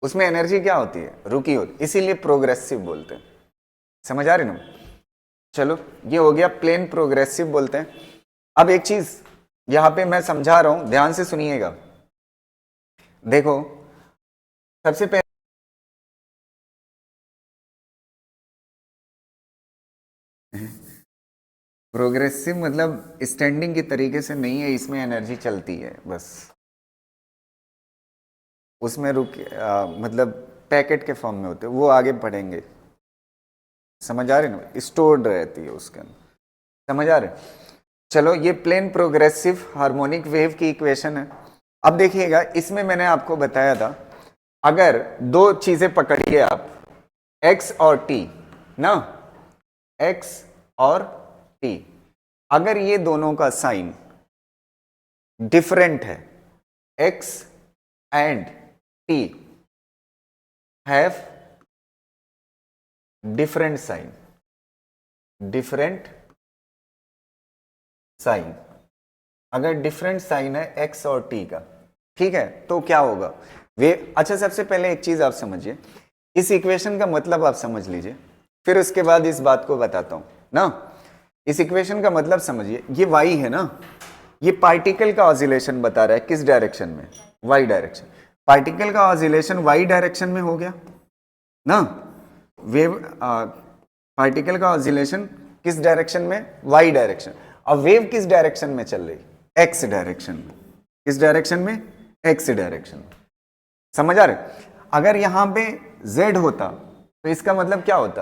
उसमें एनर्जी क्या होती है, रुकी होती, इसीलिए प्रोग्रेसिव बोलते हैं। समझ आ रही ना? चलो ये हो गया, प्लेन प्रोग्रेसिव बोलते हैं। अब एक चीज यहां पे मैं समझा रहा हूं, ध्यान से सुनिएगा। देखो सबसे पहले प्रोग्रेसिव मतलब स्टैंडिंग के तरीके से नहीं है, इसमें एनर्जी चलती है बस, उसमें मतलब पैकेट के फॉर्म में होते हैं, वो आगे पढ़ेंगे। समझ आ रही ना, स्टोर्ड रहती है उसके अंदर। समझ आ रहे? चलो, ये प्लेन प्रोग्रेसिव हार्मोनिक वेव की इक्वेशन है। अब देखिएगा, इसमें मैंने आपको बताया था, अगर दो चीजें पकड़िए आप, x और t ना, x और t, अगर ये दोनों का साइन डिफरेंट है, x and t have different sign, different sign, अगर डिफरेंट साइन है x और t का, ठीक है, तो क्या होगा वे। अच्छा, सबसे पहले एक चीज आप समझिए, इस इक्वेशन का मतलब आप समझ लीजिए, फिर उसके बाद इस बात को बताता हूं ना। इस इक्वेशन का मतलब समझिए, ये y है ना, ये पार्टिकल का ऑसिलेशन बता रहा है, किस डायरेक्शन में, y डायरेक्शन। पार्टिकल का ऑसिलेशन y डायरेक्शन में हो गया ना, वेव पार्टिकल का ऑसिलेशन किस डायरेक्शन में, y डायरेक्शन। अब वेव किस डायरेक्शन में चल रही, x डायरेक्शन में। किस डायरेक्शन में, x डायरेक्शन। समझ आ रहे? अगर यहां पे z होता तो इसका मतलब क्या होता,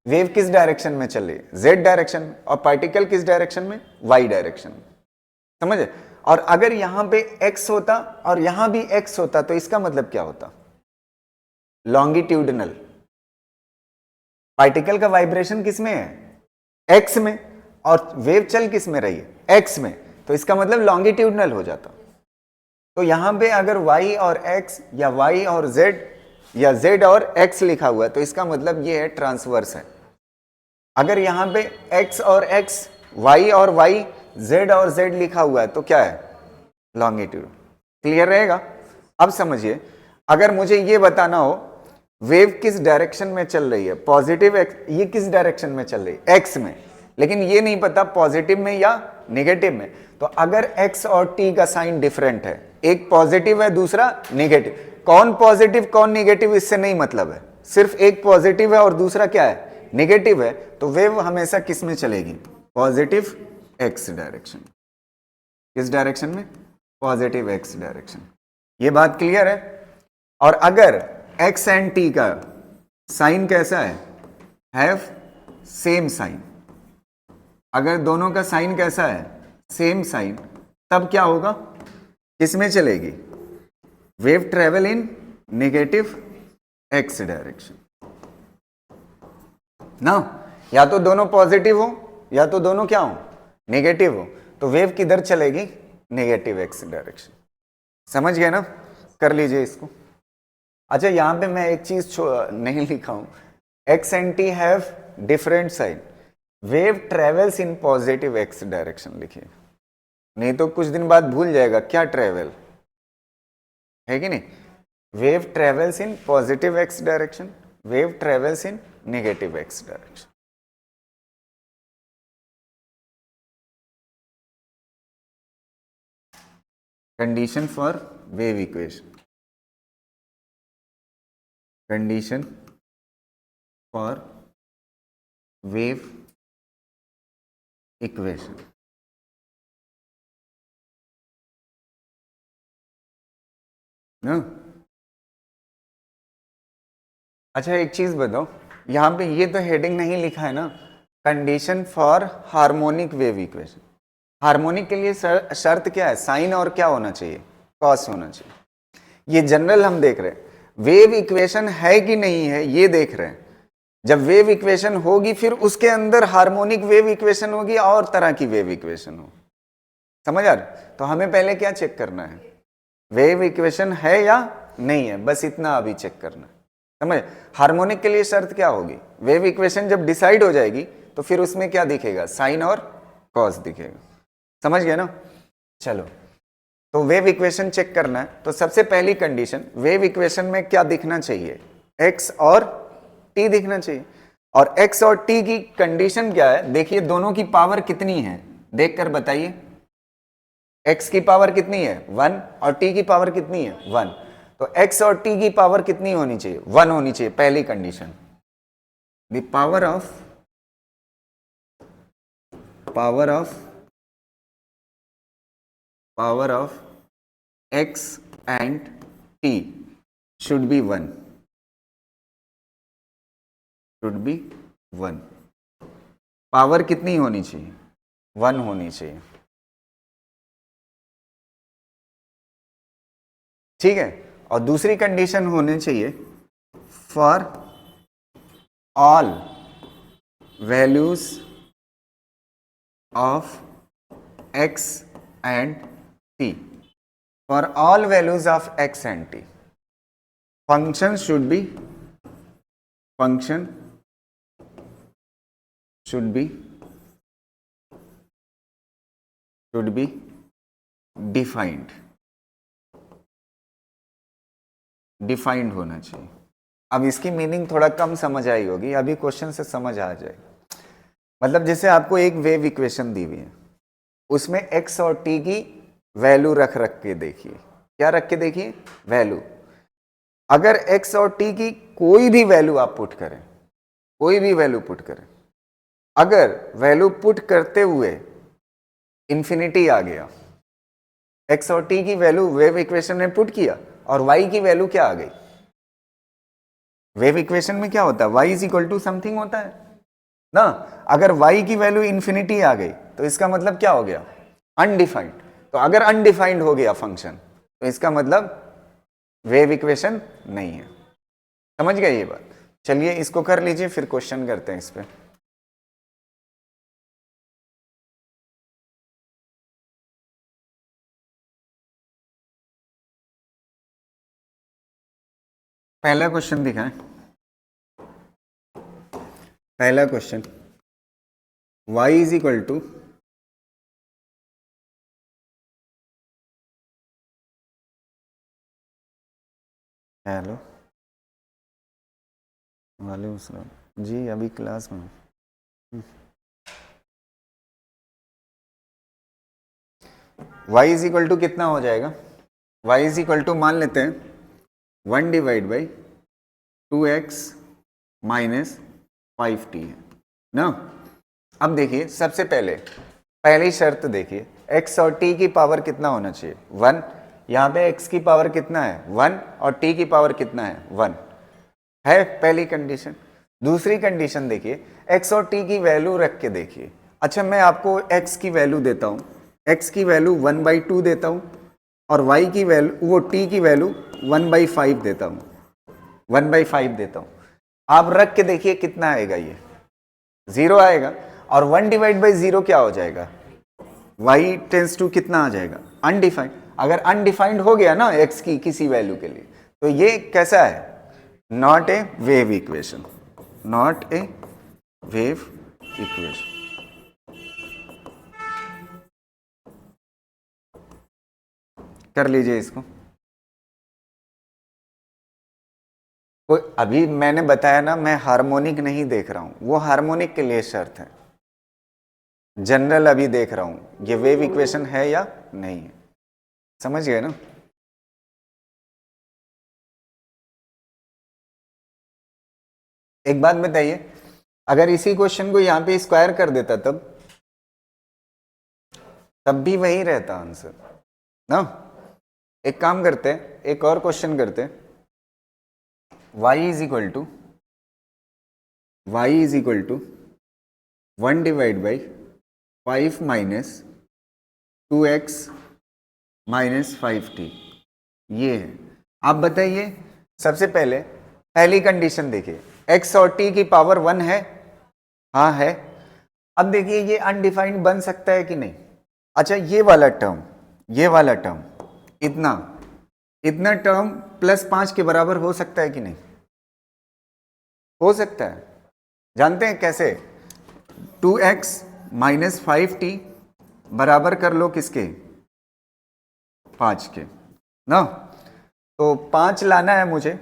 वेव किस डायरेक्शन में चल रही है, z डायरेक्शन, और पार्टिकल किस डायरेक्शन में, y डायरेक्शन। समझे? और अगर यहां पे x होता और यहां भी x होता तो इसका मतलब क्या होता, लॉन्गिट्यूडनल। पार्टिकल का वाइब्रेशन किस में है, x में, और वेव चल किस में रही है, x में, तो इसका मतलब लॉन्गिट्यूडनल हो जाता। तो यहां पे अगर y और x या y और z या z और x लिखा हुआ है तो इसका मतलब ये है ट्रांसवर्स है। अगर यहां पे x और x, y और y, z और z लिखा हुआ है तो क्या है, लॉन्गिट्यूड। क्लियर रहेगा? अब समझिए, अगर मुझे ये बताना हो वेव किस डायरेक्शन में चल रही है, पॉजिटिव x, ये किस डायरेक्शन में चल रही है, x में, लेकिन ये नहीं पता पॉजिटिव में या नेगेटिव में, तो अगर x और t का साइन डिफरेंट है, एक पॉजिटिव है दूसरा नेगेटिव, कौन पॉजिटिव कौन नेगेटिव इससे नहीं मतलब है, सिर्फ एक पॉजिटिव है और दूसरा क्या है, नेगेटिव है, तो वेव हमेशा किस में चलेगी, पॉजिटिव x डायरेक्शन। किस डायरेक्शन में, पॉजिटिव x डायरेक्शन। ये बात क्लियर है? और अगर x एंड t का साइन कैसा है, हैव सेम साइन, अगर दोनों का साइन कैसा है, सेम साइन, तब क्या होगा, किसमें चलेगी, wave travel in negative x direction ना। या तो दोनों पॉजिटिव हो या तो दोनों क्या हो, नेगेटिव हो, तो वेव किधर चलेगी, नेगेटिव x डायरेक्शन। समझ गए ना? कर लीजिए इसको। अच्छा, यहां पे मैं एक चीज नहीं लिखा हूं, x and t have different sign, wave travels in positive x direction लिखिए, नहीं तो कुछ दिन बाद भूल जाएगा क्या ट्रेवल है कि नहीं। Wave travels in positive x direction, wave travels in negative x direction. Condition for wave equation, condition for wave equation. ना, अच्छा एक चीज बताओ, यहां पे ये तो हेडिंग नहीं लिखा है ना, condition for harmonic wave equation. Harmonic के लिए शर्त क्या है, साइन और क्या होना चाहिए, कॉस होना चाहिए। ये जनरल हम देख रहे हैं, वेव इक्वेशन है कि नहीं है ये देख रहे हैं। जब वेव इक्वेशन होगी फिर उसके अंदर हार्मोनिक वेव इक्वेशन होगी और तरह की वेव इक्वेशन हो। समझ आ रहा? तो हमें पहले क्या चेक करना है, वेव इक्वेशन है या नहीं है, बस इतना अभी चेक करना है। समझ? हार्मोनिक के लिए शर्त क्या होगी, वेव इक्वेशन जब डिसाइड हो जाएगी तो फिर उसमें क्या दिखेगा, साइन और कॉस दिखेगा। समझ गए ना? चलो, तो वेव इक्वेशन चेक करना है, तो सबसे पहली कंडीशन, वेव इक्वेशन में क्या दिखना चाहिए, x और t दिखना चाहिए। और x और t की कंडीशन क्या है, देखिए दोनों की पावर कितनी है, देखकर बताइए। x की पावर कितनी है 1 और t की पावर कितनी है 1, तो x और t की पावर कितनी होनी चाहिए, 1 होनी चाहिए, पहली condition. The power of x and t should be 1, power कितनी होनी चाहिए, 1 होनी चाहिए, ठीक है। और दूसरी कंडीशन होनी चाहिए for all values of x and t, for all values of x and t function should be defined होना चाहिए। अब इसकी मीनिंग थोड़ा कम समझ आई होगी, अभी क्वेश्चन से समझ आ जाए। मतलब जैसे आपको एक वेव इक्वेशन दी हुई है, उसमें x और t की वैल्यू रख के देखिए, क्या रख के देखिए, वैल्यू। अगर x और t की कोई भी वैल्यू आप पुट करें, कोई भी वैल्यू पुट करें, अगर वैल्यू पुट करते हुए इंफिनिटी आ गया, x और t की वैल्यू वेव इक्वेशन में पुट किया और y की वैल्यू क्या आ गई, वेव इक्वेशन में क्या होता है, y is equal to something होता है ना। अगर y की वैल्यू इंफिनिटी आ गई तो इसका मतलब क्या हो गया, अनडिफाइंड। तो अगर अनडिफाइंड हो गया फंक्शन तो इसका मतलब वेव इक्वेशन नहीं है। समझ गए ये बात? चलिए इसको कर लीजिए, फिर क्वेश्चन करते हैं इस पे। पहला क्वेश्चन दिखाएं, पहला question y is equal to hello वालेकुम सलाम जी, अभी क्लास में y इज इक्वल टू कितना हो जाएगा, y इज इक्वल टू मान लेते हैं 1 divide by 2x minus 5t है ना। अब देखिए सबसे पहले पहली शर्त देखिए, x और t की पावर कितना होना चाहिए, 1। यहाँ पे x की पावर कितना है, 1, और t की पावर कितना है, 1 है, पहली कंडीशन। दूसरी कंडीशन देखिए, x और t की वैल्यू रख के देखिए। अच्छा मैं आपको x की वैल्यू देता हूँ, x की वैल्यू 1/2 देता हूँ, और y की वैल्यू, वो t की वैल्यू 1/5 देता हूँ, 1/5 देता हूँ। आप रख के देखिए कितना आएगा, ये 0 आएगा। और 1 डिवाइड बाई 0 क्या हो जाएगा, y टेंस टू कितना आ जाएगा, अनडिफाइंड। अगर अनडिफाइंड हो गया ना x की किसी वैल्यू के लिए, तो ये कैसा है, not a wave equation, not a wave equation. कर लीजिए इसको। कोई अभी मैंने बताया ना, मैं हार्मोनिक नहीं देख रहा हूं, वो हार्मोनिक के लिए शर्त है, जनरल अभी देख रहा हूं ये वेव इक्वेशन है या नहीं है। समझ गए ना? एक बात बताइए, अगर इसी क्वेश्चन को यहां पे स्क्वायर कर देता तब भी वही रहता आंसर ना। एक काम करते हैं, एक और क्वेश्चन करते हैं। y is equal to 1 divide by 5 minus 2x minus 5t, ये है। आप बताइए, सबसे पहले पहली कंडीशन देखिए, x और t की पावर 1 है, हाँ है। अब देखिए ये अनडिफाइंड बन सकता है कि नहीं। अच्छा ये वाला टर्म, ये वाला टर्म, इतना इतना टर्म +5 के बराबर हो सकता है कि नहीं, हो सकता है। जानते हैं कैसे, 2x माइनस 5t बराबर कर लो किसके, 5 के ना। तो 5 लाना है मुझे,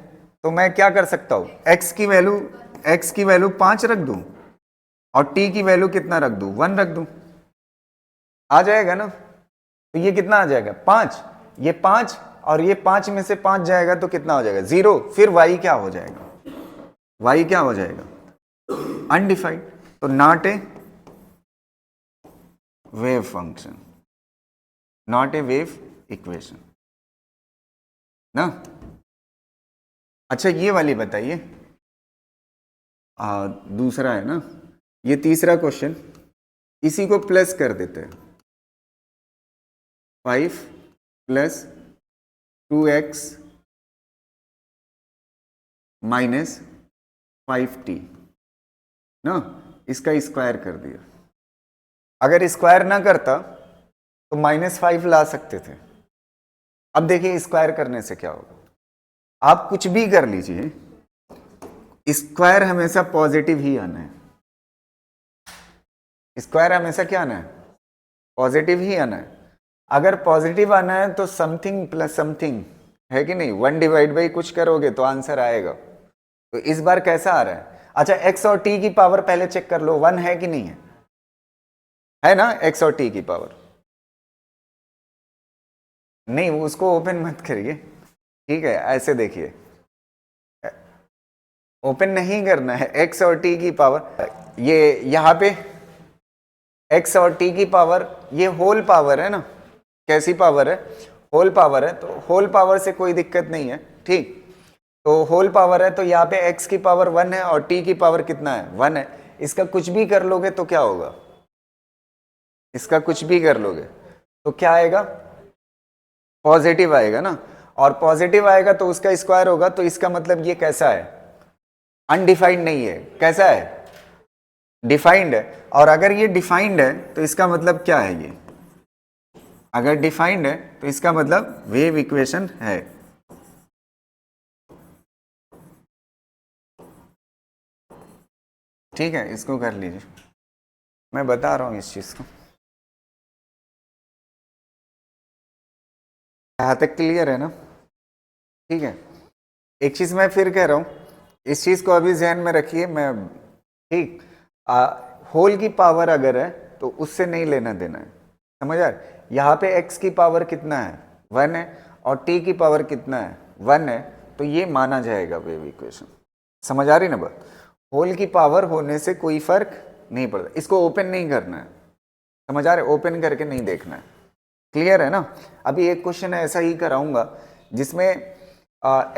तो मैं क्या कर सकता हूं, x की वैल्यू 5 रख दूं, और t की वैल्यू कितना रख दूं, 1 रख दूं, आ जाएगा ना। तो ये कितना आ जाएगा, 5, ये 5, और ये 5 में से 5 जाएगा तो कितना हो जाएगा, 0। फिर y क्या हो जाएगा, y क्या हो जाएगा, अनडिफाइंड। तो not a wave function, not a wave equation ना। अच्छा ये वाली बताइए, दूसरा है ना, ये तीसरा क्वेश्चन, इसी को प्लस कर देते हैं, 5 प्लस 2x माइनस 5t ना, इसका स्क्वायर कर दिया। अगर स्क्वायर ना करता तो -5 ला सकते थे। अब देखिए स्क्वायर करने से क्या होगा, आप कुछ भी कर लीजिए, स्क्वायर हमेशा पॉजिटिव ही आना है। स्क्वायर हमेशा क्या आना है, पॉजिटिव ही आना है। अगर पॉजिटिव आना है तो समथिंग प्लस समथिंग है कि नहीं, 1 डिवाइड बाई कुछ करोगे तो आंसर आएगा। तो इस बार कैसा आ रहा है, अच्छा x और t की पावर पहले चेक कर लो, 1 है कि नहीं है ना, x और t की पावर। नहीं उसको ओपन मत करिए, ठीक है, ऐसे देखिए, ओपन नहीं करना है। x और t की पावर, ये यहां पे x और t की पावर, ये होल पावर है ना, कैसी पावर है, होल पावर है, तो होल पावर से कोई दिक्कत नहीं है, ठीक। तो होल पावर है तो यहाँ पे x की पावर 1 है और t की पावर कितना है, 1 है। इसका कुछ भी कर लोगे तो क्या होगा, इसका कुछ भी कर लोगे तो क्या आएगा, पॉजिटिव आएगा ना, और पॉजिटिव आएगा तो उसका स्क्वायर होगा, तो इसका मतलब ये कैसा है, अनडिफाइंड नहीं है, कैसा है, डिफाइंड है। और अगर ये डिफाइंड है तो इसका मतलब क्या है, ये अगर डिफाइंड है तो इसका मतलब वेव इक्वेशन है। ठीक है, इसको कर लीजिए, मैं बता रहा हूं इस चीज को। यहां तक क्लियर है ना, ठीक है। एक चीज मैं फिर कह रहा हूं, इस चीज को अभी ध्यान में रखिए, मैं ठीक, होल की पावर अगर है तो उससे नहीं लेना देना है, समझ आ रहा। यहाँ पे x की पावर कितना है, 1 है, और t की पावर कितना है, 1 है, तो ये माना जाएगा वेव इक्वेशन। समझ आ रही ना बात, होल की पावर होने से कोई फर्क नहीं पड़ता। इसको ओपन नहीं करना है, समझ आ रहे, ओपन करके नहीं देखना है, क्लियर है ना। अभी एक क्वेश्चन ऐसा ही कराऊंगा जिसमें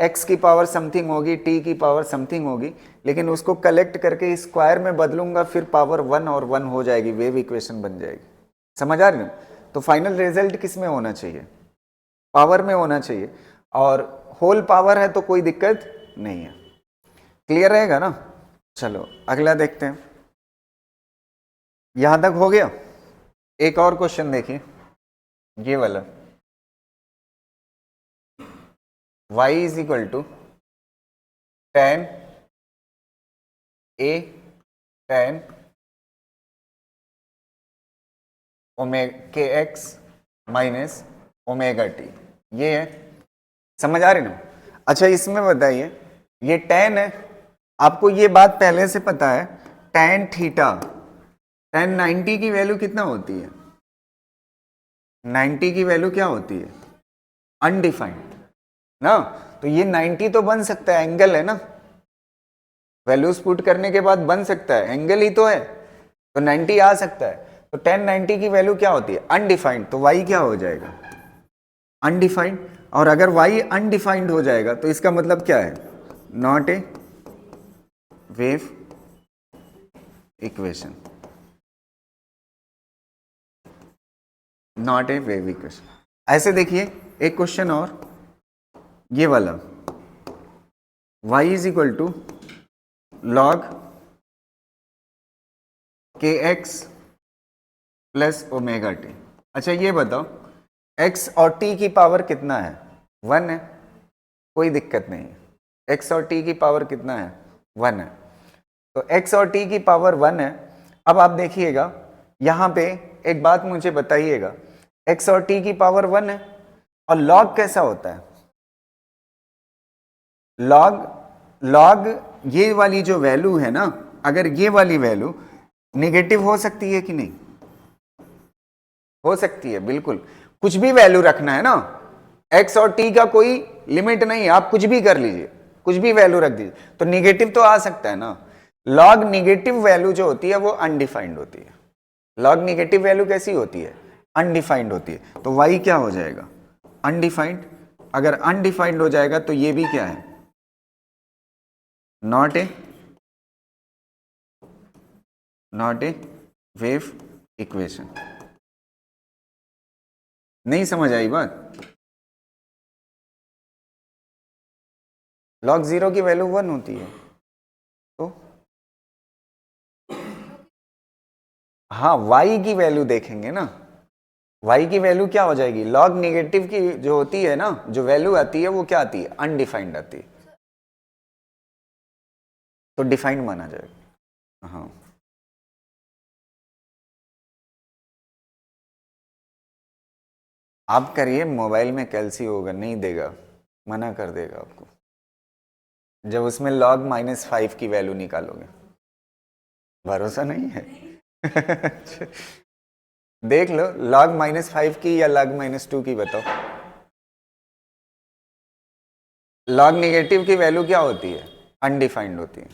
x की पावर समथिंग होगी, t की पावर समथिंग होगी, लेकिन उसको कलेक्ट करके स्क्वायर में बदलूंगा, फिर पावर 1 और 1 हो जाएगी, वेव इक्वेशन बन जाएगी। समझ आ रही ना। तो फाइनल रिजल्ट किस में होना चाहिए, पावर में होना चाहिए, और होल पावर है तो कोई दिक्कत नहीं है, क्लियर रहेगा ना। चलो अगला देखते हैं, यहां तक हो गया। एक और क्वेश्चन देखिए, ये वाला, y is equal to tan a tan k x minus omega t, ये है, समझ आ रही ना। अच्छा इसमें बताइए, ये tan है, आपको ये बात पहले से पता है, tan थीटा, tan 90 की वैल्यू कितना होती है, 90 की वैल्यू क्या होती है, अनडिफाइंड ना। तो ये 90 तो बन सकता है, एंगल है ना, वैल्यूज पुट करने के बाद बन सकता है, एंगल ही तो है, तो 90 आ सकता है। तो tan 90 की वैल्यू क्या होती है, अनडिफाइंड, तो y क्या हो जाएगा, अनडिफाइंड। और अगर y अनडिफाइंड हो जाएगा तो इसका मतलब क्या है, not a wave equation, not a wave equation. ऐसे देखिए एक क्वेश्चन और, ये वाला, y is equal to log k x plus omega t. अच्छा ये बताओ, x और t की पावर कितना है, 1 है, कोई दिक्कत नहीं है, x और t की पावर कितना है, 1 है। तो x और t की पावर 1 है। अब आप देखिएगा यहां पे एक बात मुझे बताइएगा, x और t की पावर 1 है, और log कैसा होता है, log ये वाली जो वैल्यू है ना, अगर ये वाली वैल्यू निगेटिव हो सकती है कि नहीं, हो सकती है, बिल्कुल, कुछ भी वैल्यू रखना है ना, x और t का कोई लिमिट नहीं है, आप कुछ भी कर लीजिए, कुछ भी वैल्यू रख दीजिए, तो निगेटिव तो आ सकता है ना। लॉग निगेटिव वैल्यू जो होती है वो अनडिफाइंड होती है, लॉग निगेटिव वैल्यू कैसी होती है, अनडिफाइंड होती है। तो y क्या हो जाएगा, अनडिफाइंड। अगर अनडिफाइंड हो जाएगा तो ये भी क्या है, नॉट ए वेव इक्वेशन। नहीं समझ आई बात? log 0 की वैल्यू 1 होती है तो हाँ y की वैल्यू देखेंगे ना, y की वैल्यू क्या हो जाएगी, log नेगेटिव की जो होती है ना, जो वैल्यू आती है वो क्या आती है, अनडिफाइंड आती है, तो डिफाइंड माना जाएगा। हाँ आप करिए, मोबाइल में कैलसी होगा, नहीं देगा, मना कर देगा आपको जब उसमें log -5 की वैल्यू निकालोगे। भरोसा नहीं है? देख लो log -5 की या log -2 की बताओ। log नेगेटिव की वैल्यू क्या होती है, अनडिफाइंड होती है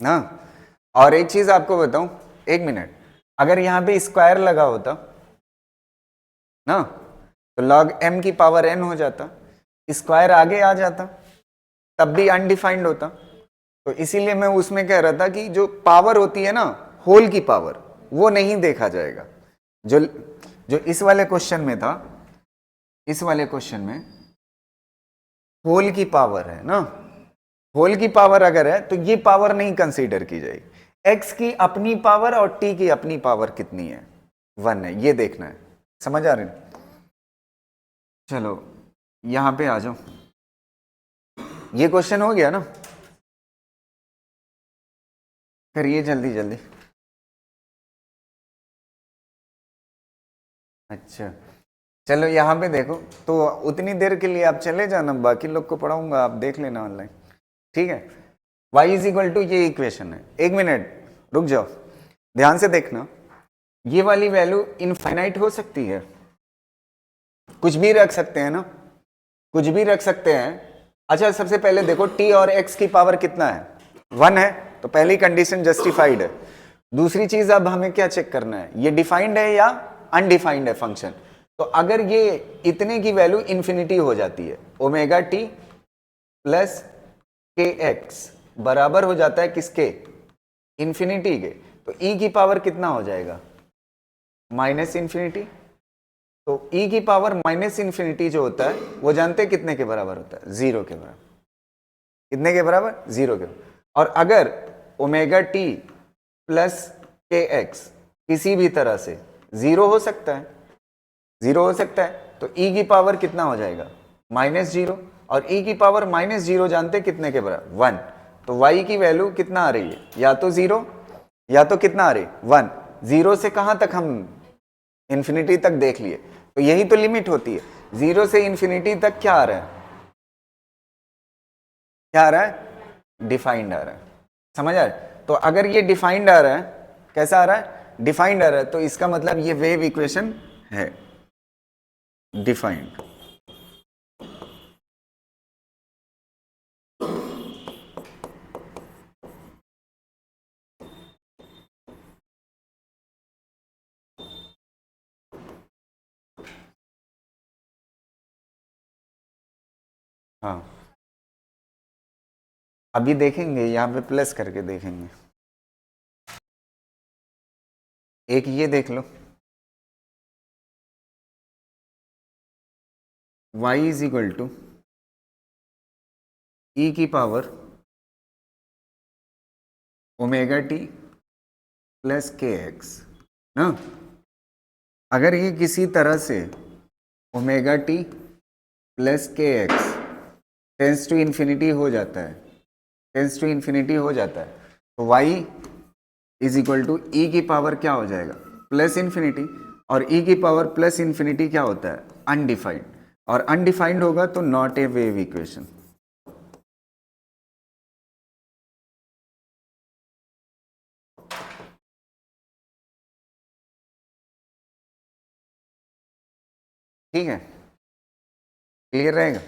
ना। और एक चीज आपको बताऊं, एक मिनट, अगर यहां पे स्क्वायर लगा होता ना तो log m की पावर n हो जाता, स्क्वायर आगे आ जाता, तब भी अनडिफाइंड होता। तो इसीलिए मैं उसमें कह रहा था कि जो पावर होती है ना, होल की पावर, वो नहीं देखा जाएगा। जो जो इस वाले क्वेश्चन में था, इस वाले क्वेश्चन में होल की पावर है ना, होल की पावर अगर है तो ये पावर नहीं कंसीडर की जाएगी। x की अपनी पावर और t की अपनी पावर कितनी है, 1 है, ये देखना है। समझ आ रही? चलो यहां पे आ जाओ, ये क्वेश्चन हो गया ना, करिए जल्दी जल्दी। अच्छा चलो यहाँ पे देखो, तो उतनी देर के लिए आप चले जाना, बाकी लोग को पढ़ाऊंगा, आप देख लेना ऑनलाइन, ठीक है। y इज इक्वल टू, ये इक्वेशन है, एक मिनट रुक जाओ, ध्यान से देखना, ये वाली वैल्यू इनफाइनाइट हो सकती है, कुछ भी रख सकते हैं ना, कुछ भी रख सकते हैं। अच्छा सबसे पहले देखो t और x की पावर कितना है, 1 है, तो पहली कंडीशन जस्टिफाइड है। दूसरी चीज अब हमें क्या चेक करना है, ये डिफाइंड है या अनडिफाइंड है फंक्शन। तो अगर ये इतने की वैल्यू इंफिनिटी हो जाती है, omega t plus k x बराबर हो जाता है किसके, इंफिनिटी के, तो e की पावर कितना हो जाएगा, माइनस इंफिनिटी। तो e की पावर माइनस इंफिनिटी जो होता है वो जानते हैं कितने के बराबर होता है, 0 के बराबर। कितने के बराबर, 0 के बराबर। और अगर omega t plus k x किसी भी तरह से 0 हो सकता है, 0 हो सकता है, तो e की पावर कितना हो जाएगा, -0, और e की पावर -0 जानते कितने के बराबर, 1। तो y की वैल्यू कितना आ रही है, या तो 0 या तो कितना आ रही है, 1। 0 से कहां तक, हम इंफिनिटी तक देख लिए, तो यही तो लिमिट होती है, 0 से इंफिनिटी तक क्या आ रहा है, क्या आ रहा है, डिफाइंड आ रहा है। समझ आ रहा है? तो अगर ये डिफाइंड आ रहा है, कैसा आ रहा है, डिफाइंड आ रहा है, तो इसका मतलब ये वेव इक्वेशन है डिफाइंड। हाँ अभी देखेंगे, यहां पे प्लस करके देखेंगे। एक ये देख लो, y is equal to e की power omega t plus k x ना। अगर ये किसी तरह से omega t plus k x tends to infinity हो जाता है, टेंस टू इन्फिनिटी हो जाता है, तो y इज इक्वल टू ई की पावर क्या हो जाएगा, प्लस इन्फिनिटी। और e की पावर प्लस इन्फिनिटी क्या होता है, अनडिफाइंड, और अनडिफाइंड होगा तो नॉट ए वेव इक्वेशन। ठीक है, क्लियर रहेगा।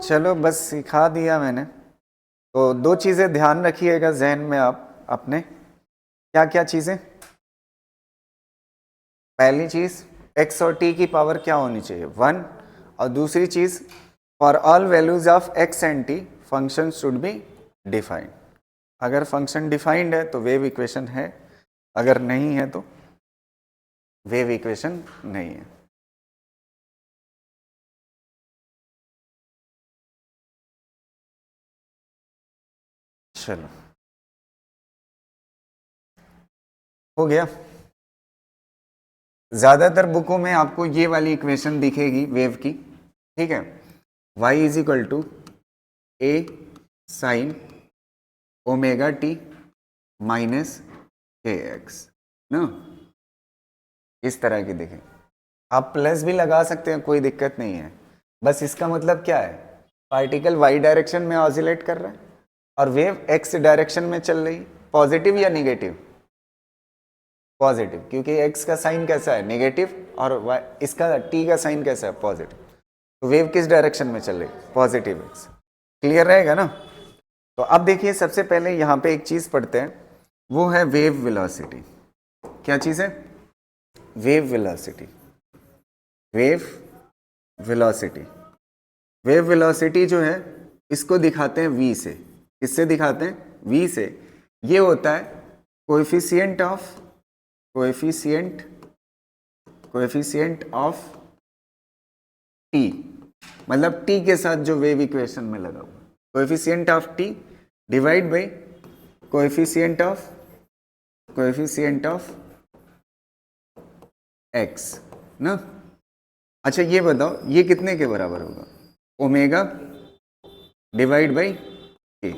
चलो बस सिखा दिया मैंने, तो दो चीजें ध्यान रखिएगा जहन में आप अपने, क्या क्या चीजें, पहली चीज x और t की पावर क्या होनी चाहिए, 1, और दूसरी चीज for all values of x and t function should be defined. अगर फंक्शन डिफाइंड है तो वेव इक्वेशन है, अगर नहीं है तो वेव इक्वेशन नहीं है। चलो हो गया। ज्यादातर बुकों में आपको ये वाली इक्वेशन दिखेगी वेव की, ठीक है। y is equal to a sine omega t minus k x ना, इस तरह की दिखे। आप प्लस भी लगा सकते हैं, कोई दिक्कत नहीं है। बस इसका मतलब क्या है, पार्टिकल y डायरेक्शन में ऑसिलेट कर रहा है और वेव x डायरेक्शन में चल रही, पॉजिटिव या निगेटिव? पॉजिटिव, क्योंकि x का साइन कैसा है, नेगेटिव, और इसका t का साइन कैसा है, पॉजिटिव। तो वेव किस डायरेक्शन में चल रही, पॉजिटिव x। क्लियर रहेगा ना। तो अब देखिए, सबसे पहले यहाँ पे एक चीज पढ़ते हैं, वो है वेव वेलोसिटी। क्या चीज है, wave velocity. Wave velocity, wave velocity जो है इसको दिखाते हैं v से। किससे दिखाते हैं, v से। ये होता है कोएफिशिएंट ऑफ t, मतलब t के साथ जो वेव इक्वेशन में लगा हुआ, coefficient of t divide by coefficient of x ना। अच्छा ये बताओ, ये कितने के बराबर होगा, ओमेगा डिवाइड बाई के।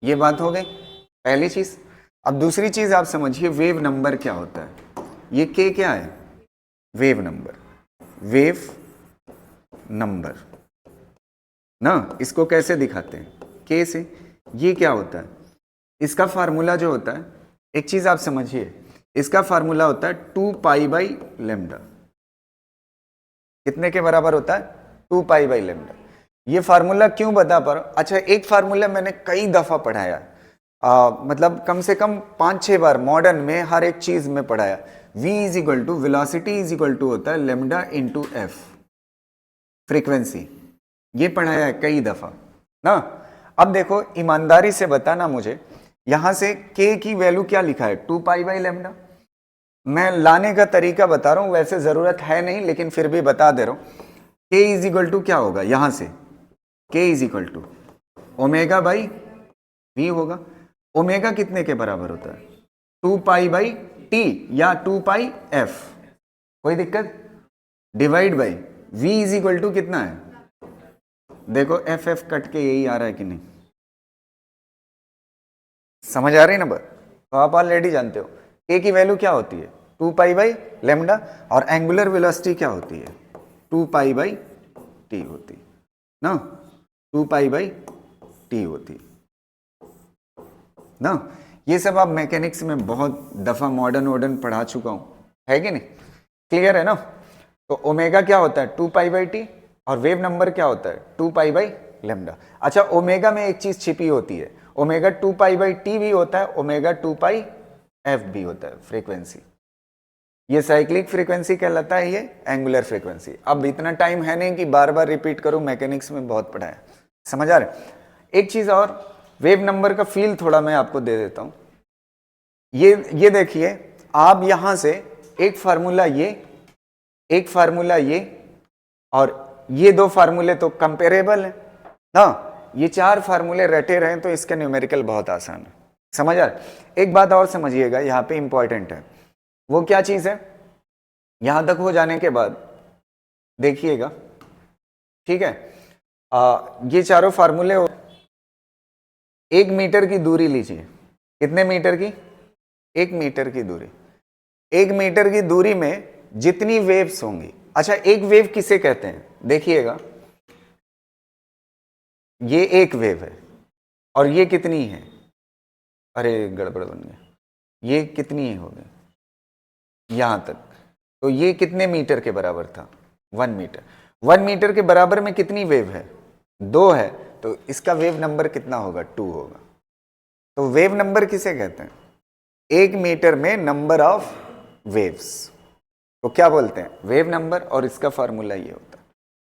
ये बात हो गई पहली चीज। अब दूसरी चीज आप समझिए, वेव नंबर क्या होता है। ये के क्या है, वेव नंबर। वेव नंबर ना, इसको कैसे दिखाते हैं, के से। ये क्या होता है, इसका फार्मूला जो होता है, एक चीज आप समझिए, इसका फार्मूला होता है 2 पाई बाई लेमडा। कितने के बराबर होता है, 2 पाई बाई लेमडा। ये फार्मूला क्यों बता पा रहा हूं, अच्छा एक फार्मूला मैंने कई दफा पढ़ाया, मतलब कम से कम 5-6 बार मॉडर्न में हर एक चीज में पढ़ाया। v is equal to velocity is equal to होता है लेमडा इंटू एफ, फ्रीक्वेंसी। ये पढ़ाया है कई दफा ना। अब देखो ईमानदारी से बताना मुझे, यहां से k की वैल्यू क्या लिखा है, 2 पाई बाई लेमडा। मैं लाने का तरीका बता रहा हूं, वैसे जरूरत है नहीं लेकिन फिर भी बता दे रहा हूं। k इज इक्वल टू क्या होगा, यहां से k is equal to omega by v होगा। ओमेगा कितने के बराबर होता है, 2 पाई बाई t या 2 पाई f, कोई दिक्कत, divide by v is equal to कितना है, देखो एफ एफ कट के यही आ रहा है कि नहीं, समझ आ रही ना बात। तो आप ऑलरेडी जानते हो k की वैल्यू क्या होती है, 2 पाई बाई लेमडा, और एंगुलर वेलोसिटी क्या होती है, 2 पाई बाई t होती ना, 2 पाई बाई t होती ना। ये सब आप मैकेनिक्स में बहुत दफा मॉडर्न पढ़ा चुका हूं, है कि नहीं, क्लियर है ना। तो ओमेगा क्या होता है, 2 पाई बाई टी, और वेव नंबर क्या होता है, 2 पाई बाई लेमडा। अच्छा ओमेगा में एक चीज छिपी होती है, ओमेगा 2 पाई बाई टी भी होता है, ओमेगा 2 पाई एफ भी होता है, फ्रीक्वेंसी। ये साइक्लिक फ्रीक्वेंसी कहलाता है, ये एंगुलर फ्रीक्वेंसी। अब इतना टाइम है नहीं कि बार बार रिपीट करूं, मैकेनिक्स में बहुत पढ़ा है, समझ आ रहे। एक चीज और, वेव नंबर का फील थोड़ा मैं आपको दे देता हूं। ये देखिए, आप यहां से एक फार्मूला ये, एक फार्मूला ये, और ये दो फार्मूले तो कंपेरेबल है ना। ये 4 फार्मूले रटे रहे तो इसका न्यूमेरिकल बहुत आसान है, समझ आ रहा। एक बात और समझिएगा, यहाँ पे इंपॉर्टेंट है, वो क्या चीज है, यहां तक हो जाने के बाद देखिएगा, ठीक है। ये चारों फार्मूले, 1 मीटर की दूरी लीजिए, कितने मीटर की, 1 मीटर की दूरी। 1 मीटर की दूरी में जितनी वेव्स होंगी, अच्छा एक वेव किसे कहते हैं, देखिएगा, ये एक वेव है और ये कितनी है, अरे गड़बड़ बन गया, ये कितनी हो गई यहां तक, तो ये कितने मीटर के बराबर था, 1 मीटर। 1 मीटर के बराबर में कितनी वेव है, 2 है, तो इसका वेव नंबर कितना होगा, 2 होगा। तो वेव नंबर किसे कहते हैं, 1 मीटर में नंबर ऑफ वेव्स, तो क्या बोलते हैं, वेव नंबर, और इसका फार्मूला ये होता है,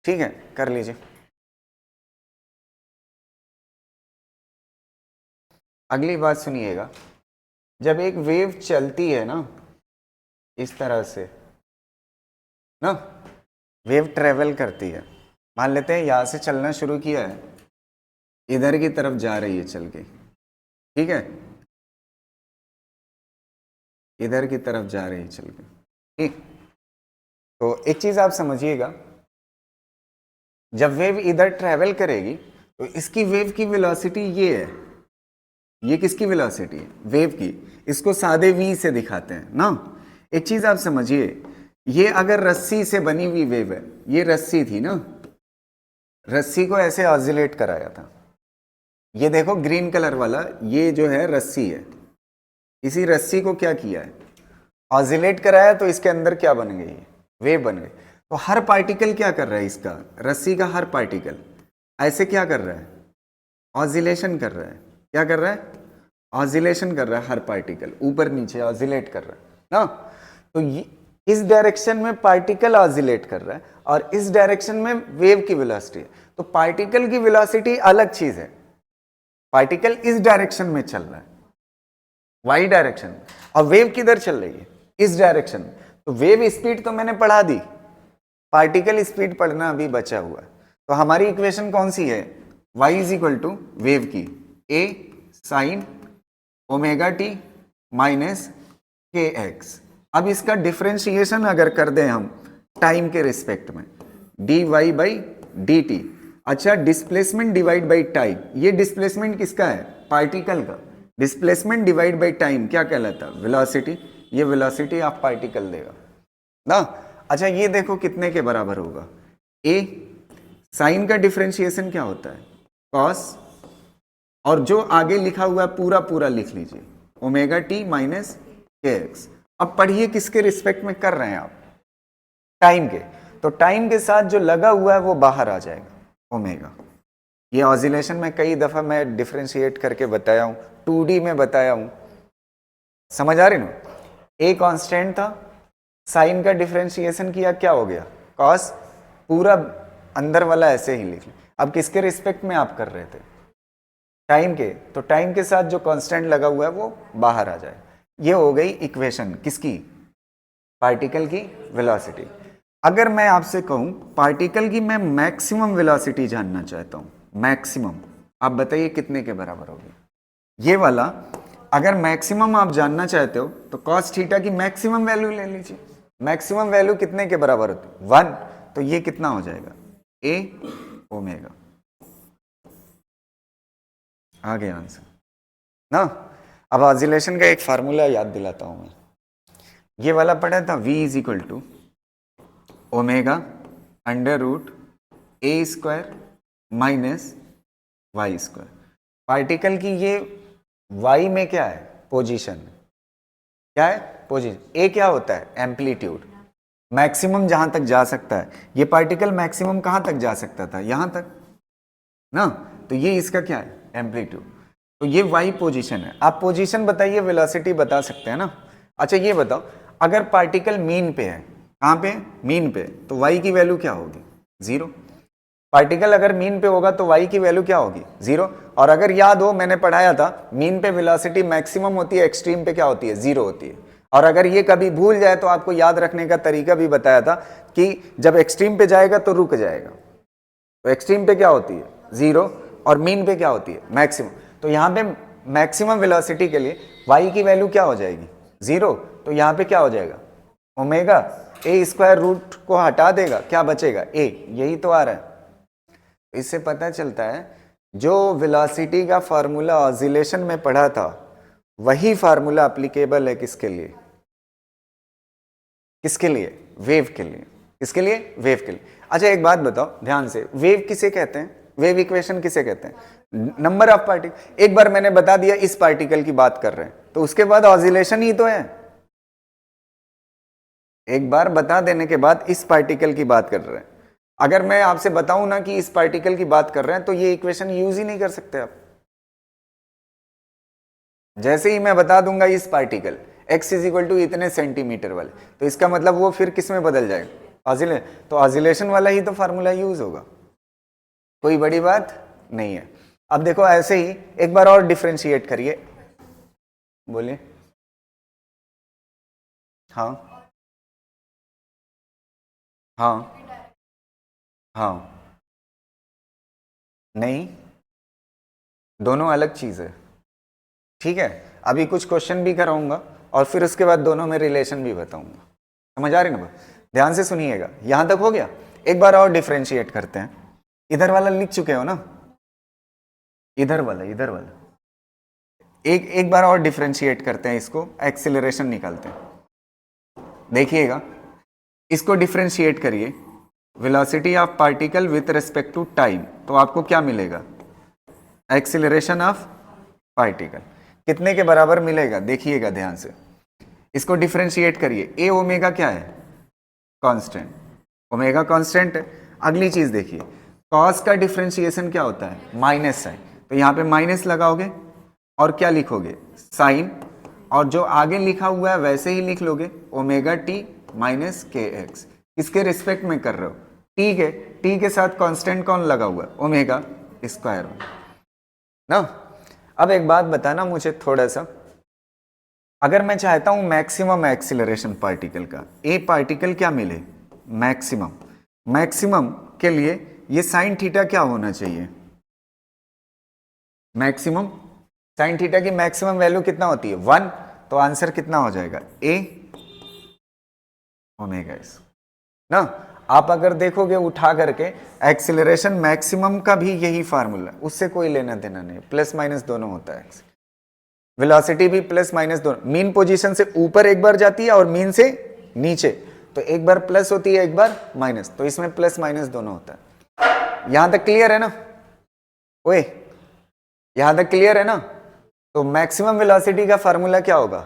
ठीक है, कर लीजिए। अगली बात सुनिएगा, जब एक वेव चलती है ना इस तरह से ना, वेव ट्रेवल करती है, मान लेते हैं यहां से चलना शुरू किया है, इधर की तरफ जा रही है चल के, ठीक है, इधर की तरफ जा रही है चल के, ठीक। तो एक चीज आप समझिएगा, जब वेव इधर ट्रेवल करेगी तो इसकी वेव की वेलोसिटी ये है, ये किसकी वेलोसिटी है, वेव की। इसको सादे v से दिखाते हैं ना। एक चीज आप समझिए, ये अगर रस्सी से बनी हुई वेव है, ये रस्सी थी ना, रस्सी को ऐसे ऑसिलेट कराया था, ये देखो ग्रीन कलर वाला, ये जो है रस्सी है, इसी रस्सी को क्या किया है, ऑसिलेट कराया, तो इसके अंदर क्या बन गई, वेव बन गई। तो हर पार्टिकल क्या कर रहा है, इसका रस्सी का हर पार्टिकल ऐसे क्या कर रहा है, ऑसिलेशन कर रहा है। क्या कर रहा है, ऑसिलेशन कर रहा है, हर पार्टिकल ऊपर नीचे ऑसिलेट कर रहा है ना। तो इस डायरेक्शन में पार्टिकल ऑसिलेट कर रहा है और इस डायरेक्शन में वेव की वेलोसिटी है। तो पार्टिकल की वेलोसिटी अलग चीज है, पार्टिकल इस डायरेक्शन में चल रहा है, वाई डायरेक्शन में, और वेव किधर चल रही है, इस डायरेक्शन में। तो वेव स्पीड तो मैंने पढ़ा दी, पार्टिकल स्पीड पढ़ना अभी बचा हुआ है। तो हमारी इक्वेशन कौन सी है, y is equal to wave की a sine omega t minus k x. अब इसका डिफरेंशिएशन अगर कर दें हम टाइम के रिस्पेक्ट में, dy बाई डी टी। अच्छा, डिस्प्लेसमेंट डिवाइड बाई टाइम, ये डिस्प्लेसमेंट किसका है, पार्टिकल का। डिस्प्लेसमेंट डिवाइड बाई टाइम क्या कहलाता है, वेलोसिटी। ये वेलोसिटी आप पार्टिकल देगा ना। अच्छा, ये देखो कितने के बराबर होगा, a साइन का डिफरेंशिएशन क्या होता है, कॉस, और जो आगे लिखा हुआ है पूरा पूरा लिख लीजिए, omega t minus k x. अब पढ़िए किसके रिस्पेक्ट में कर रहे हैं आप, टाइम के। तो टाइम के साथ जो लगा हुआ है वो बाहर आ जाएगा, ओमेगा। ये ऑसिलेशन में कई दफा मैं डिफरेंशिएट करके बताया हूं, 2D में बताया हूं, समझ आ रही ना। ए कांस्टेंट था, साइन का डिफरेंशिएशन किया, क्या हो गया, कॉस, पूरा अंदर वाला ऐसे ही लिख लिया। अब किसके रिस्पेक्ट में आप कर रहे थे, टाइम के, तो टाइम के साथ जो कांस्टेंट लगा हुआ है वो बाहर आ जाए। ये हो गई इक्वेशन किसकी, पार्टिकल की वेलोसिटी। अगर मैं आपसे कहूं पार्टिकल की मैं मैक्सिमम वेलोसिटी जानना चाहता हूं, मैक्सिमम, आप बताइए कितने के बराबर होगी। ये वाला अगर मैक्सिमम आप जानना चाहते हो तो कॉस थीटा की मैक्सिमम वैल्यू ले लीजिए। मैक्सिमम वैल्यू कितने के बराबर होती है, 1। तो ये कितना हो जाएगा, a ओमेगा। आ गया आंसर ना। अब ऑसिलेशन का एक फार्मूला याद दिलाता हूं मैं, ये वाला पढ़ा था, v is equal to omega under root a square minus y square. Particle की ये y में क्या है, पोजीशन, क्या है, पोजीशन। a क्या होता है, एम्पलीट्यूड, मैक्सिमम जहां तक जा सकता है। ये पार्टिकल मैक्सिमम कहां तक जा सकता था, यहां तक ना। तो ये इसका क्या है, एम्पलीट्यूड। तो ये y पोजीशन है। आप पोजीशन बताइए, वेलोसिटी बता सकते हैं ना। अच्छा, ये बताओ, अगर पार्टिकल मीन पे है, कहां पे, मीन पे, तो y की वैल्यू क्या होगी, 0। पार्टिकल अगर मीन पे होगा तो y की वैल्यू क्या होगी, 0। और अगर याद हो मैंने पढ़ाया था, मीन पे वेलोसिटी मैक्सिमम होती है, एक्सट्रीम पे क्या होती है, 0 होती है। और अगर ये कभी भूल जाए तो आपको याद रखने का तरीका भी बताया था कि जब एक्सट्रीम पे जाएगा तो रुक जाएगा। तो एक्सट्रीम पे क्या होती है, 0, और मीन पे क्या होती है, मैक्सिमम। तो यहाँ पे मैक्सिमम वेलोसिटी के लिए y की वैल्यू क्या हो जाएगी, 0। तो यहाँ पे क्या हो जाएगा, ओमेगा ए स्क्वायर रूट को हटा देगा, क्या बचेगा, a। यही तो आ रहा है। इससे पता चलता है जो वेलोसिटी का फार्मूला ऑसिलेशन में पढ़ा था वही फार्मूला एप्लीकेबल है किसके लिए, किसके लिए, वेव के लिए। किसके लिए, वेव के लिए। अच्छा, एक बात बताओ ध्यान से, वेव किसे कहते हैं, वेव इक्वेशन किसे कहते हैं, नंबर ऑफ पार्टिकल। एक बार मैंने बता दिया इस पार्टिकल की बात कर रहे हैं, तो उसके बाद ऑसिलेशन ही तो है। एक बार बता देने के बाद इस पार्टिकल की बात कर रहे हैं। अगर मैं आपसे बताऊं ना कि इस पार्टिकल की बात कर रहे हैं तो ये इक्वेशन यूज ही नहीं कर सकते आप। जैसे ही मैं बता दूंगा इस particle x is equal to इतने सेंटीमीटर वाले, तो इसका मतलब वो फिर किस में बदल जाएगा, ऑसिलेशन। तो ऑसिलेशन वाला ही तो फार्मूला यूज होगा, कोई बड़ी बात नहीं है। अब देखो ऐसे ही एक बार और डिफरेंशिएट करिए, बोलिए। हाँ हाँ हाँ, नहीं, दोनों अलग चीज है। ठीक है, अभी कुछ क्वेश्चन भी कराऊंगा और फिर उसके बाद दोनों में रिलेशन भी बताऊंगा। समझ आ रही ना? ध्यान से सुनिएगा, यहां तक हो गया। एक बार और डिफरेंशिएट करते हैं। इधर वाला लिख चुके हो ना? इधर वाला, इधर वाला एक एक बार और डिफरेंशिएट करते हैं, इसको एक्सेलरेशन निकालते हैं। देखिएगा, इसको डिफरेंशिएट करिए, velocity of particle with respect to time, तो आपको क्या मिलेगा? एक्सेलरेशन ऑफ पार्टिकल कितने के बराबर मिलेगा? देखिएगा ध्यान से, इसको डिफरेंशिएट करिए। ए ओमेगा क्या है? कांस्टेंट। ओमेगा कांस्टेंट है। अगली चीज देखिए, कॉस का डिफरेंशिएशन क्या होता है? Minus sign. तो यहां पे माइनस लगाओगे और क्या लिखोगे? साइन। और जो आगे लिखा हुआ है वैसे ही लिख लोगे, omega t minus k x. किसके रिस्पेक्ट में कर रहे हो? टी के। टी के साथ कांस्टेंट कौन लगा हुआ है? ओमेगा स्क्वायर ना। अब एक बात बताना मुझे थोड़ा सा, अगर मैं चाहता हूं मैक्सिमम एक्सीलरेशन पार्टिकल का, ए पार्टिकल क्या मिले? मैक्सिमम। मैक्सिमम के लिए ये साइन थीटा क्या होना चाहिए? मैक्सिमम साइन थीटा की मैक्सिमम वैल्यू कितना होती है? 1। तो आंसर कितना हो जाएगा? ए ओमेगा एस ना। आप अगर देखोगे उठा करके, एक्सीलरेशन मैक्सिमम का भी यही फार्मूला, उससे कोई लेना देना नहीं, प्लस माइनस दोनों होता है। वेलोसिटी भी प्लस माइनस दोनों, मीन पोजीशन से ऊपर एक बार जाती है और मीन से नीचे, तो एक बार प्लस होती है एक बार माइनस, तो इसमें प्लस माइनस दोनों होता है। यहां तक क्लियर है ना? ओए, यहां तक क्लियर है ना? तो मैक्सिमम वेलोसिटी का फार्मूला क्या होगा?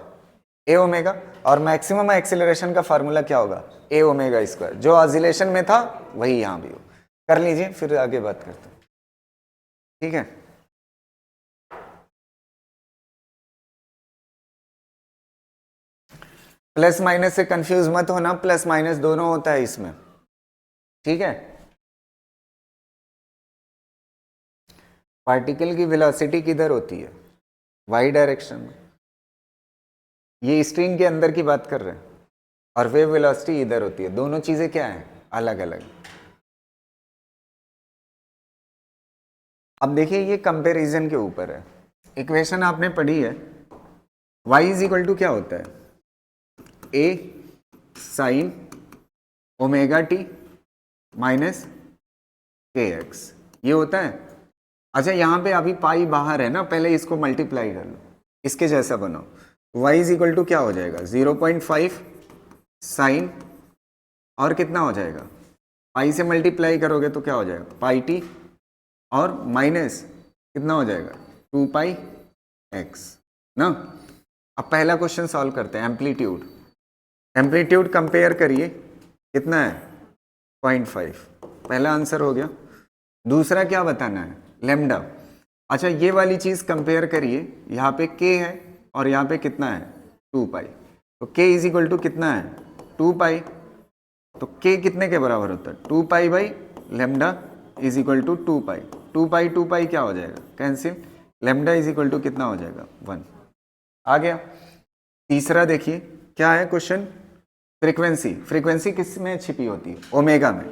ए ओमेगा। और मैक्सिमम एक्सेलरेशन का फार्मूला क्या होगा? ए ओमेगा स्क्वायर। जो ऑसिलेशन में था वही यहां भी हो। कर लीजिए, फिर आगे बात करते हैं। ठीक है, प्लस माइनस से कंफ्यूज मत होना, प्लस माइनस दोनों होता है इसमें। ठीक है, पार्टिकल की वेलोसिटी किधर होती है? वाई डायरेक्शन में। ये स्ट्रिंग के अंदर की बात कर रहे हैं, और वेव वेलोसिटी इधर होती है। दोनों चीजें क्या है? अलग अलग। अब देखिए, ये कंपैरिजन के ऊपर है। इक्वेशन आपने पढ़ी है, y इज इक्वल टू क्या होता है? ए sine omega t minus k x, ये होता है। अच्छा, यहां पे अभी पाई बाहर है ना, पहले इसको मल्टीप्लाई कर लो, इसके जैसा बनाओ। y इज इक्वल टू क्या हो जाएगा? 0.5 साइन, और कितना हो जाएगा? पाई से मल्टीप्लाई करोगे तो क्या हो जाएगा? पाई टी, और माइनस कितना हो जाएगा? 2 पाई एक्स ना। अब पहला क्वेश्चन सॉल्व करते हैं, एम्पलीट्यूड। एम्पलीट्यूड कंपेयर करिए, कितना है? 0.5। पहला आंसर हो गया। दूसरा क्या बताना है? लेमडा। अच्छा, ये वाली चीज कंपेयर करिए, यहाँ पे k है और यहाँ पे कितना है? 2 पाई। तो k इज इक्वल टू कितना है? 2 पाई। तो k कितने के बराबर होता है? 2 pi by lambda is equal to 2 pi. 2 pi क्या हो जाएगा? Cancel. Lambda is equal to कितना हो जाएगा? 1। आ गया। तीसरा देखिए, क्या है क्वेश्चन? फ्रीक्वेंसी। फ्रीक्वेंसी किस में छिपी होती है? ओमेगा में।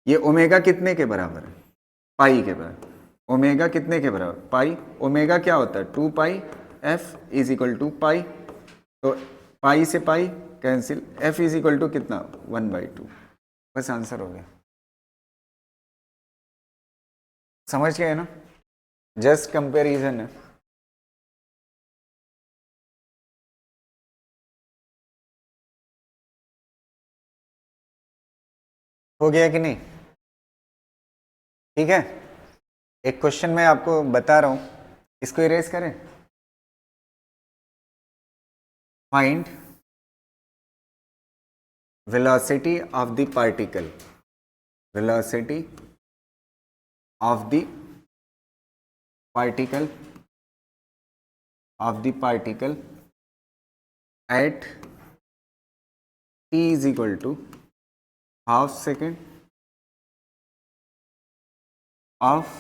ये ओमेगा कितने के बराबर है? पाई के बराबर। ओमेगा कितने के बराबर? पाई। ओमेगा क्या होता है? 2 pi F is equal to pi. तो पाई से pi cancel, F is equal to कितना? 1/2। बस आंसर हो गया। समझ गए ना? जस्ट कंपेरिजन है। हो गया कि नहीं? ठीक है, एक क्वेश्चन मैं आपको बता रहा हूं, इसको इरेज करें। Find velocity of the particle, velocity of the particle, of the particle at t is equal to half second of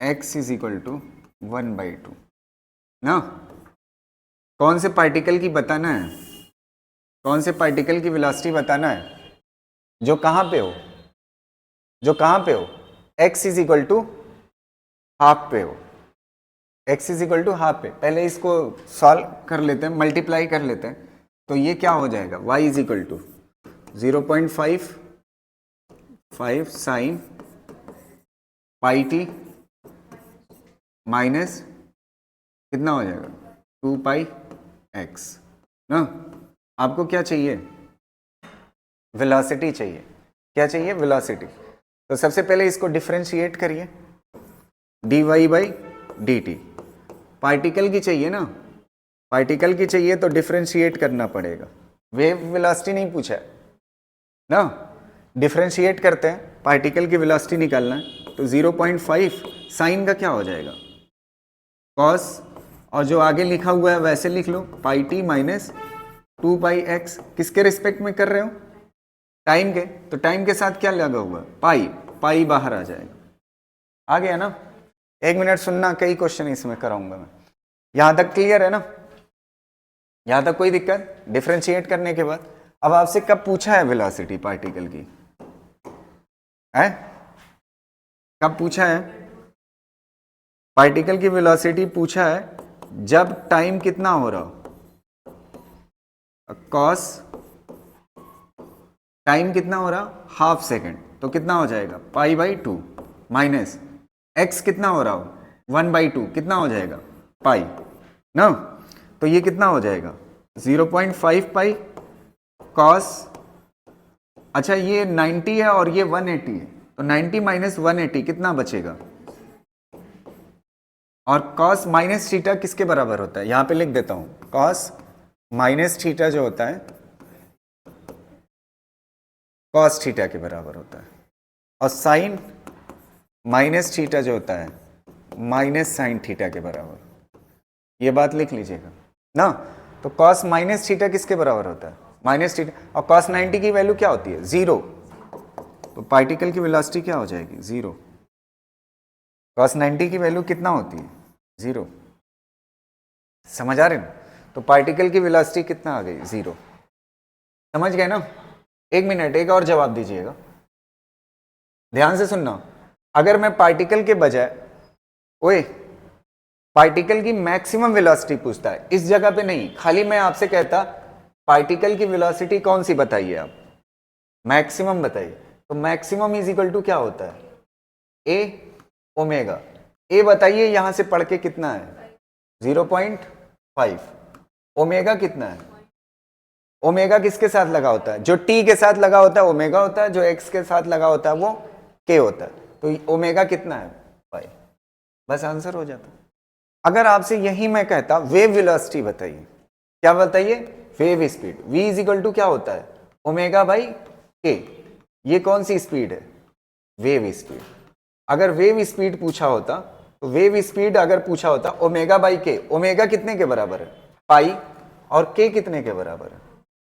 x is equal to 1/2 ना। कौन से पार्टिकल की बताना है, कौन से पार्टिकल की वेलोसिटी बताना है, जो कहाँ पे हो, जो कहाँ पे हो, x is equal to half पे हो, x is equal to half पे। पहले इसको सॉल्व कर लेते हैं, मल्टीप्लाई कर लेते हैं, तो ये क्या हो जाएगा, y is equal to 0.55 sine pi t minus कितना हो जाएगा 2 पाई x ना। आपको क्या चाहिए, वेलोसिटी चाहिए, क्या चाहिए, वेलोसिटी। तो सबसे पहले इसको डिफरेंशिएट करिए, dy by D T, particle की चाहिए ना, पार्टिकल की चाहिए तो डिफरेंशिएट करना पड़ेगा, वेव वेलोसिटी नहीं पूछा है ना। डिफरेंशिएट करते हैं, पार्टिकल की वेलोसिटी निकालना है, तो 0.5 साइन का क्या हो जाएगा कॉस, और जो आगे लिखा हुआ है वैसे लिख लो, पाई टी माइनस 2 पाई एक्स। किसके रिस्पेक्ट में कर रहे हो, टाइम के, तो टाइम के साथ क्या लगा हुआ, पाई, पाई बाहर आ जाएगा, आ गया ना। 1 मिनट सुनना, कई क्वेश्चन इसमें कराऊंगा मैं। यहां तक क्लियर है ना, यहां तक कोई दिक्कत। डिफरेंशिएट करने के बाद अब आपसे कब पूछा है वेलोसिटी पार्टिकल की, है कब पूछा है, पार्टिकल की वेलोसिटी पूछा है जब टाइम कितना हो रहा हो, कॉस टाइम कितना हो रहा, हाफ सेकेंड, तो कितना हो जाएगा पाई/2 माइनस एक्स कितना हो रहा हो 1/2, कितना हो जाएगा पाई ना। तो ये कितना हो जाएगा 0.5 पाई कॉस, अच्छा ये 90 है और ये 180 है, तो 90 माइनस 180 कितना बचेगा, और कॉस माइनस थीटा किसके बराबर होता है, यहां पे लिख देता हूं, कॉस माइनस थीटा जो होता है कॉस थीटा के बराबर होता है, और साइन माइनस थीटा जो होता है माइनस साइन थीटा के बराबर। ये बात लिख लीजिएगा ना। तो कॉस माइनस थीटा किसके बराबर होता है, माइनस थीटा, और कॉस 90 की वैल्यू क्या होती है 0, तो पार्टिकल की वेलोसिटी क्या हो जाएगी 0। कॉस 90 की वैल्यू कितना होती है 0, समझ आ रहे ना। तो पार्टिकल की वेलोसिटी कितना आ गई 0, समझ गए ना। 1 मिनट, एक और जवाब दीजिएगा, ध्यान से सुनना। अगर मैं पार्टिकल के बजाय, ओए पार्टिकल की मैक्सिमम वेलोसिटी पूछता है, इस जगह पे नहीं, खाली मैं आपसे कहता पार्टिकल की वेलोसिटी कौन सी बताइए आप, मैक्सिमम बताइए, तो मैक्सिमम इज इक्वल टू क्या होता है ए ओमेगा। ए बताइए यहां से पढ़ के कितना है 0.5, ओमेगा कितना है, ओमेगा किसके साथ लगा होता है, जो टी के साथ लगा होता है ओमेगा होता है, जो एक्स के साथ लगा होता है वो के होता है, तो ओमेगा कितना है पाई, बस आंसर हो जाता। अगर आपसे यही मैं कहता वेव वेलोसिटी बताइए, क्या बताइए, wave speed, v is equal to क्या होता है ओमेगा बाई के, ये कौन सी स्पीड है, वेव स्पीड। अगर वेव स्पीड पूछा होता, तो वेव स्पीड अगर पूछा होता ओमेगा बाई के, ओमेगा कितने के बराबर है पाई, और के कितने के बराबर है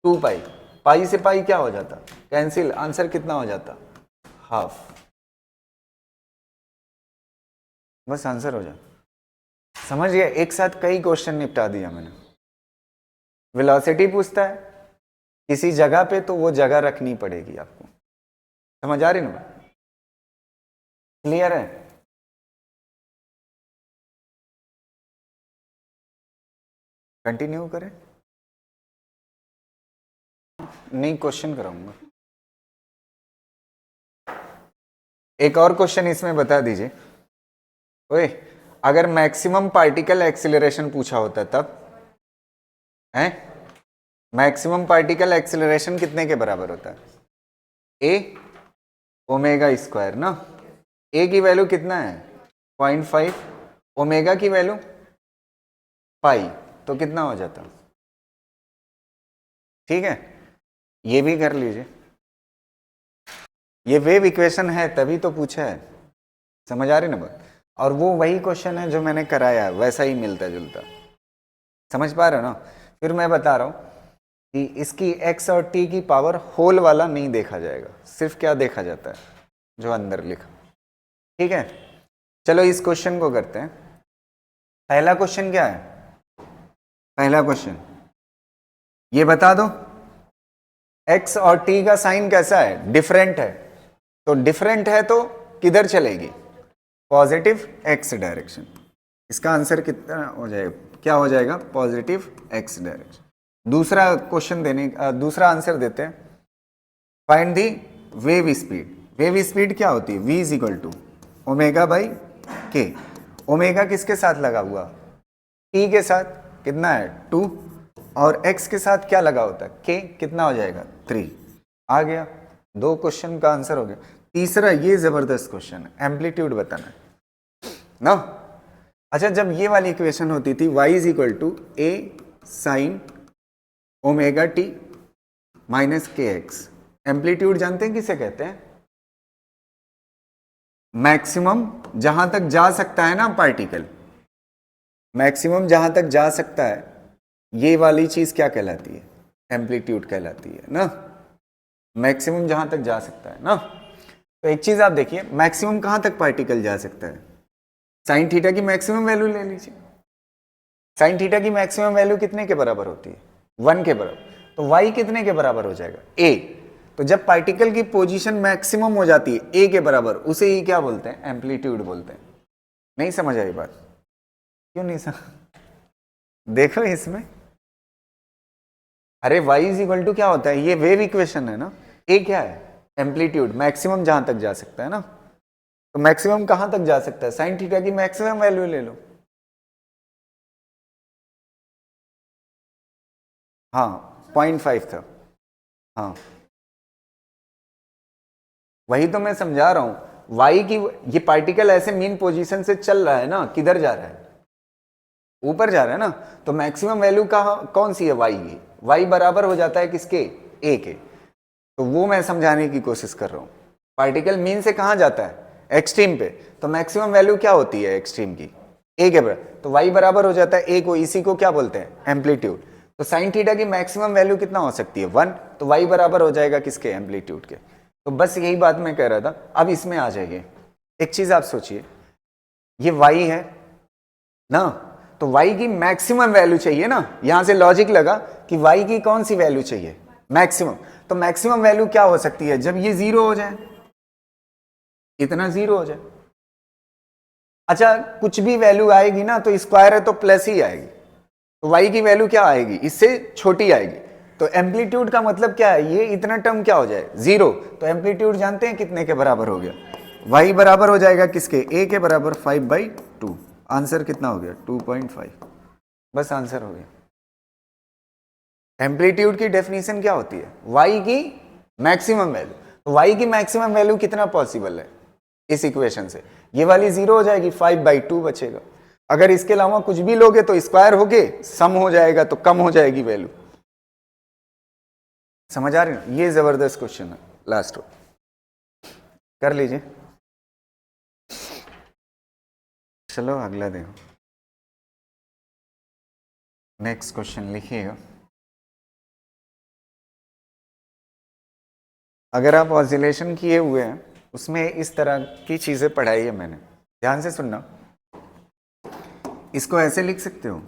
2 पाई, पाई से पाई क्या हो जाता कैंसिल, आंसर कितना हो जाता हाफ, बस आंसर हो जाता। समझ गया, एक साथ कई क्वेश्चन निपटा दिया मैंने। वेलोसिटी पूछता है किसी जगह पे, तो वो जगह रखनी पड़ेगी आपको, समझ आ रही ना, क्लियर है। कंटिन्यू करें, नहीं क्वेश्चन कराऊंगा। एक और क्वेश्चन इसमें बता दीजिए, ओए अगर मैक्सिमम पार्टिकल एक्सीलरेशन पूछा होता तब है, मैक्सिमम पार्टिकल एक्सीलरेशन कितने के बराबर होता है ए ओमेगा स्क्वायर ना। ए की वैल्यू कितना है 0.5, ओमेगा की वैल्यू पाई, तो कितना हो जाता, ठीक है। ये भी कर लीजिए, ये वेव इक्वेशन है तभी तो पूछा है, समझ आ रही ना बात। और वो वही क्वेश्चन है जो मैंने कराया है, वैसा ही मिलता जुलता, समझ पा रहे हो ना। फिर मैं बता रहा हूं कि इसकी x और t की पावर होल वाला नहीं देखा जाएगा, सिर्फ क्या देखा जाता है जो अंदर लिखा, ठीक है। चलो इस क्वेश्चन को करते हैं। पहला क्वेश्चन क्या है? पहला क्वेश्चन ये बता दो x और t का साइन कैसा है? डिफरेंट है। तो डिफरेंट है तो किधर चलेगी? Positive x direction. इसका आंसर कितना हो जाएगा? क्या हो जाएगा? Positive x direction. दूसरा क्वेश्चन दूसरा आंसर देते हैं। Find the wave speed. Wave speed क्या होती है? v is equal to omega by k. Omega किसके साथ लगा हुआ? t के साथ। कितना है? 2। और x के साथ क्या लगा होता है? k। कितना हो जाएगा? 3। आ गया। 2 क्वेश्चन का आंसर हो गया। तीसरा ये जबरदस्त क्वेश्चन है, एम्पलीट्यूड बताना है ना। अच्छा, जब ये वाली इक्वेशन होती थी y is equal to a sine omega t minus k x, amplitude जानते हैं किसे कहते हैं? मैक्सिमम जहां तक जा सकता है ना पार्टिकल, मैक्सिमम जहां तक जा सकता है, ये वाली चीज क्या कहलाती है? एम्पलीट्यूड कहलाती है ना। मैक्सिमम जहां तक जा सकता है ना। तो एक चीज आप देखिए, मैक्सिमम कहां तक पार्टिकल जा सकता है? साइन थीटा की मैक्सिमम वैल्यू ले लीजिए। साइन थीटा की मैक्सिमम वैल्यू कितने के बराबर होती है? 1 के बराबर। तो y कितने के बराबर हो जाएगा? a। तो जब पार्टिकल की पोजीशन मैक्सिमम हो जाती है a के बराबर, उसे ही क्या बोलते हैं? एम्पलीट्यूड बोलते हैं। नहीं समझ आई बात? क्यों नहीं समझ? देखो इसमें, अरे y इज इक्वल टू क्या होता है? ये वेव इक्वेशन है ना। a क्या है? एम्पलीट्यूड, मैक्सिमम जहां तक जा सकता है ना। तो मैक्सिमम कहां तक जा सकता है? साइन थीटा की मैक्सिमम वैल्यू ले लो। हाँ 0.5 था। हाँ वही तो मैं समझा रहा हूं। y की, ये पार्टिकल ऐसे मीन पोजीशन से चल रहा है ना, किधर जा रहा है? ऊपर जा रहा है ना। तो मैक्सिमम वैल्यू कौन सी है? y की। y बराबर हो जाता है किसके? a के। तो वो मैं समझाने की कोशिश कर रहा हूं। पार्टिकल मीन से कहां जाता है? एक्सट्रीम पे। तो मैक्सिमम वैल्यू क्या होती है एक्सट्रीम की? a के बराबर। तो y बराबर हो जाता है a को, इसी को क्या बोलते हैं? एम्पलीट्यूड। तो साइन थीटा की मैक्सिमम वैल्यू कितना हो सकती है? 1। तो y बराबर हो जाएगा किसके? एम्पलीट्यूड के। तो बस यही बात मैं कह रहा था। अब इसमें आ जाइए, एक चीज आप सोचिए, ये y है ना, तो y की मैक्सिमम वैल्यू चाहिए ना। यहां से लॉजिक लगा कि y की कौन सी वैल्यू चाहिए? मैक्सिमम। तो मैक्सिमम वैल्यू क्या हो सकती है? जब ये 0 हो जाए, इतना 0 हो जाए। अच्छा, कुछ भी वैल्यू आएगी ना तो स्क्वायर है तो प्लस ही आएगी। तो y की वैल्यू क्या आएगी? इससे छोटी आएगी। तो एम्पलीट्यूड का मतलब क्या है? ये इतना टर्म क्या हो जाए? 0। तो एम्पलीट्यूड जानते हैं कितने के बराबर हो गया? y बराबर हो जाएगा किसके? a के बराबर 5/2। आंसर कितना हो गया? 2.5। बस आंसर हो गया। एम्पलीट्यूड की डेफिनेशन क्या होती है? y की मैक्सिमम वैल्यू। तो y की मैक्सिमम वैल्यू कितना पॉसिबल है इस इक्वेशन से? ये वाली 0 हो जाएगी, 5/2 बचेगा। अगर इसके अलावा कुछ भी लोगे तो स्क्वायर होके सम हो जाएगा, तो कम हो जाएगी वैल्यू। समझ आ रही है? ये जबरदस्त क्वेश्चन है। लास्ट कर लीजिए। चलो अगला देखो। नेक्स्ट क्वेश्चन लिखिएगा। अगर आप ऑसिलेशन किए हुए हैं, उसमें इस तरह की चीजें पढ़ाई है मैंने, ध्यान से सुनना। इसको ऐसे लिख सकते हो,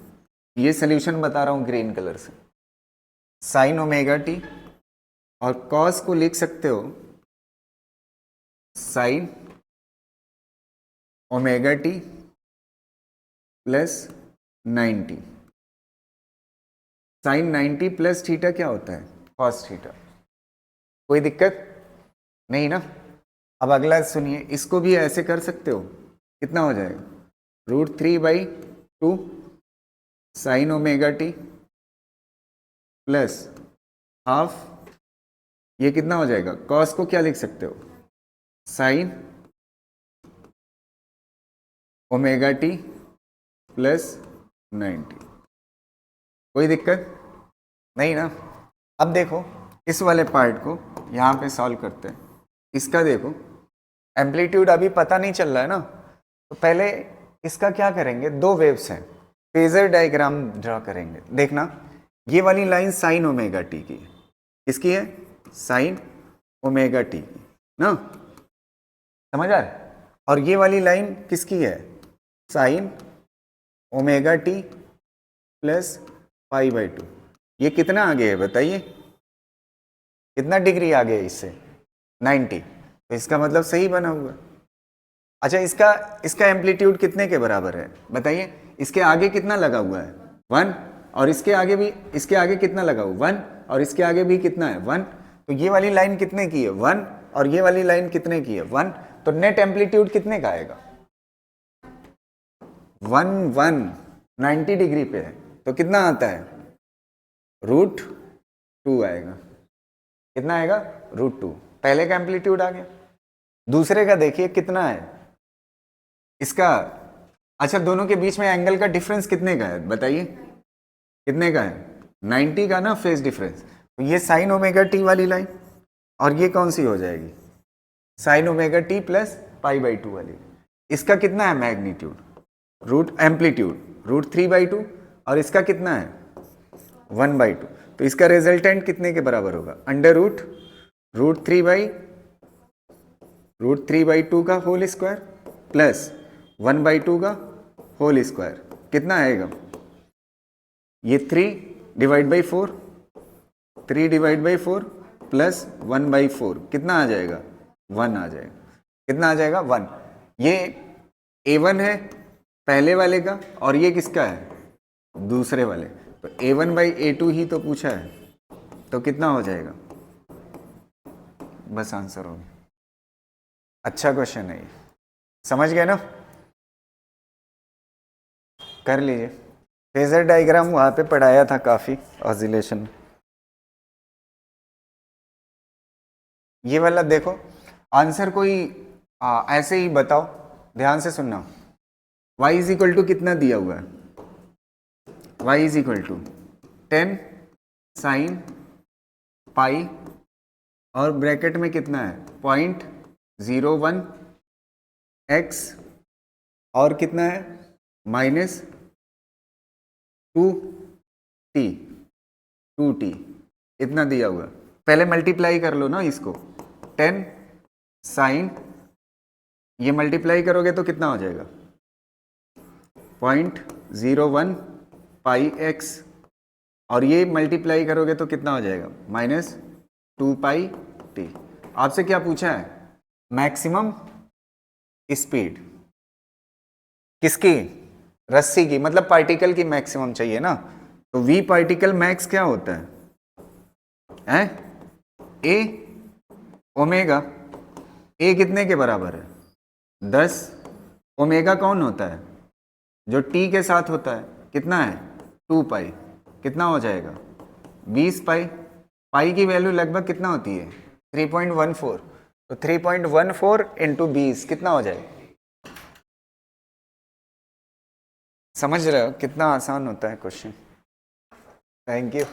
ये सोल्यूशन बता रहा हूं ग्रीन कलर से, साइन ओमेगा टी, और कॉस को लिख सकते हो sine omega t plus 90। Sine 90 plus theta क्या होता है? Cos theta. कोई दिक्कत नहीं ना। अब अगला सुनिए, इसको भी ऐसे कर सकते हो। कितना हो जाएगा? √3/2 sign omega t plus half, ये कितना हो जाएगा? कॉस को क्या लिख सकते हो? Sine omega t plus 90। कोई दिक्कत नहीं ना। अब देखो इस वाले पार्ट को यहाँ पे सॉल्व करते हैं। इसका देखो, एम्पलीट्यूड अभी पता नहीं चल रहा है ना, तो पहले इसका क्या करेंगे? 2 वेव्स हैं, फेजर डायग्राम ड्रा करेंगे। देखना, ये वाली लाइन साइन ओमेगा टी की है। किसकी है? साइन ओमेगा टी की ना। समझ आ रहा है? और ये वाली लाइन किसकी है, sign omega t plus pi by 2। ये कितना आगे है बताइए, कितना डिग्री आगे है इससे, 90। तो इसका मतलब सही बना हुआ। अच्छा, इसका एम्पलीट्यूड कितने के बराबर है बताइए, इसके आगे कितना लगा हुआ है 1, और इसके आगे भी, इसके आगे कितना लगा हुआ 1, और इसके आगे भी कितना है 1। तो ये वाली लाइन कितने की है 1, और ये वाली लाइन कितने की है 1। तो नेट एम्पलीट्यूड कितने का आएगा 1 90 डिग्री पे है, तो कितना आता है √2 आएगा। कितना आएगा √2। पहले का एम्पलीट्यूड आ गया। दूसरे का देखिए कितना है इसका। अच्छा, दोनों के बीच में एंगल का डिफरेंस कितने का है बताइए, कितने का है 90 का ना, फेस डिफरेंस। तो ये साइन ओमेगा टी वाली लाइन, और ये कौन सी हो जाएगी, sign omega t plus pi by 2 वाली। इसका कितना है मैग्नीट्यूड एम्पलीट्यूड √3/2, और इसका कितना है 1/2। तो इसका रिजल्टेंट कितने के बराबर होगा, अंडर √3/2 का होल स्क्वायर प्लस 1/2 का होल स्क्वायर। कितना आएगा ये 3/4 प्लस 1/4, कितना आ जाएगा 1 आ जाएगा। कितना आ जाएगा 1। ये A1 है पहले वाले का, और ये किसका है दूसरे वाले। तो A1/A2 ही तो पूछा है, तो कितना हो जाएगा, बस आंसर हो गया। अच्छा क्वेश्चन है ये, समझ गए ना। कर लीजिए, फेजर डायग्राम वहां पे पढ़ाया था काफी, ऑसिलेशन। ये वाला देखो, आंसर कोई ऐसे ही बताओ, ध्यान से सुनना। y इज इक्वल टू कितना दिया हुआ है, y is equal to 10 sine pi, और ब्रैकेट में कितना है 0.01 x, और कितना है -2t, इतना दिया हुआ। पहले मल्टीप्लाई कर लो ना इसको, 10 साइन, ये मल्टीप्लाई करोगे तो कितना हो जाएगा 0.01 पाई x, और ये मल्टीप्लाई करोगे तो कितना हो जाएगा -2 पाई t। आपसे क्या पूछा है, मैक्सिमम स्पीड किसकी, रस्सी की, मतलब पार्टिकल की मैक्सिमम चाहिए ना। तो v पार्टिकल मैक्स क्या होता है a ओमेगा, a कितने के बराबर है 10, ओमेगा कौन होता है जो t के साथ होता है, कितना है 2 पाई, कितना हो जाएगा 20 पाई। पाई की वैल्यू लगभग कितना होती है 3.14, तो 3.14 इंटू 20 कितना हो जाएगा। समझ रहे हो कितना आसान होता है क्वेश्चन। Thank you.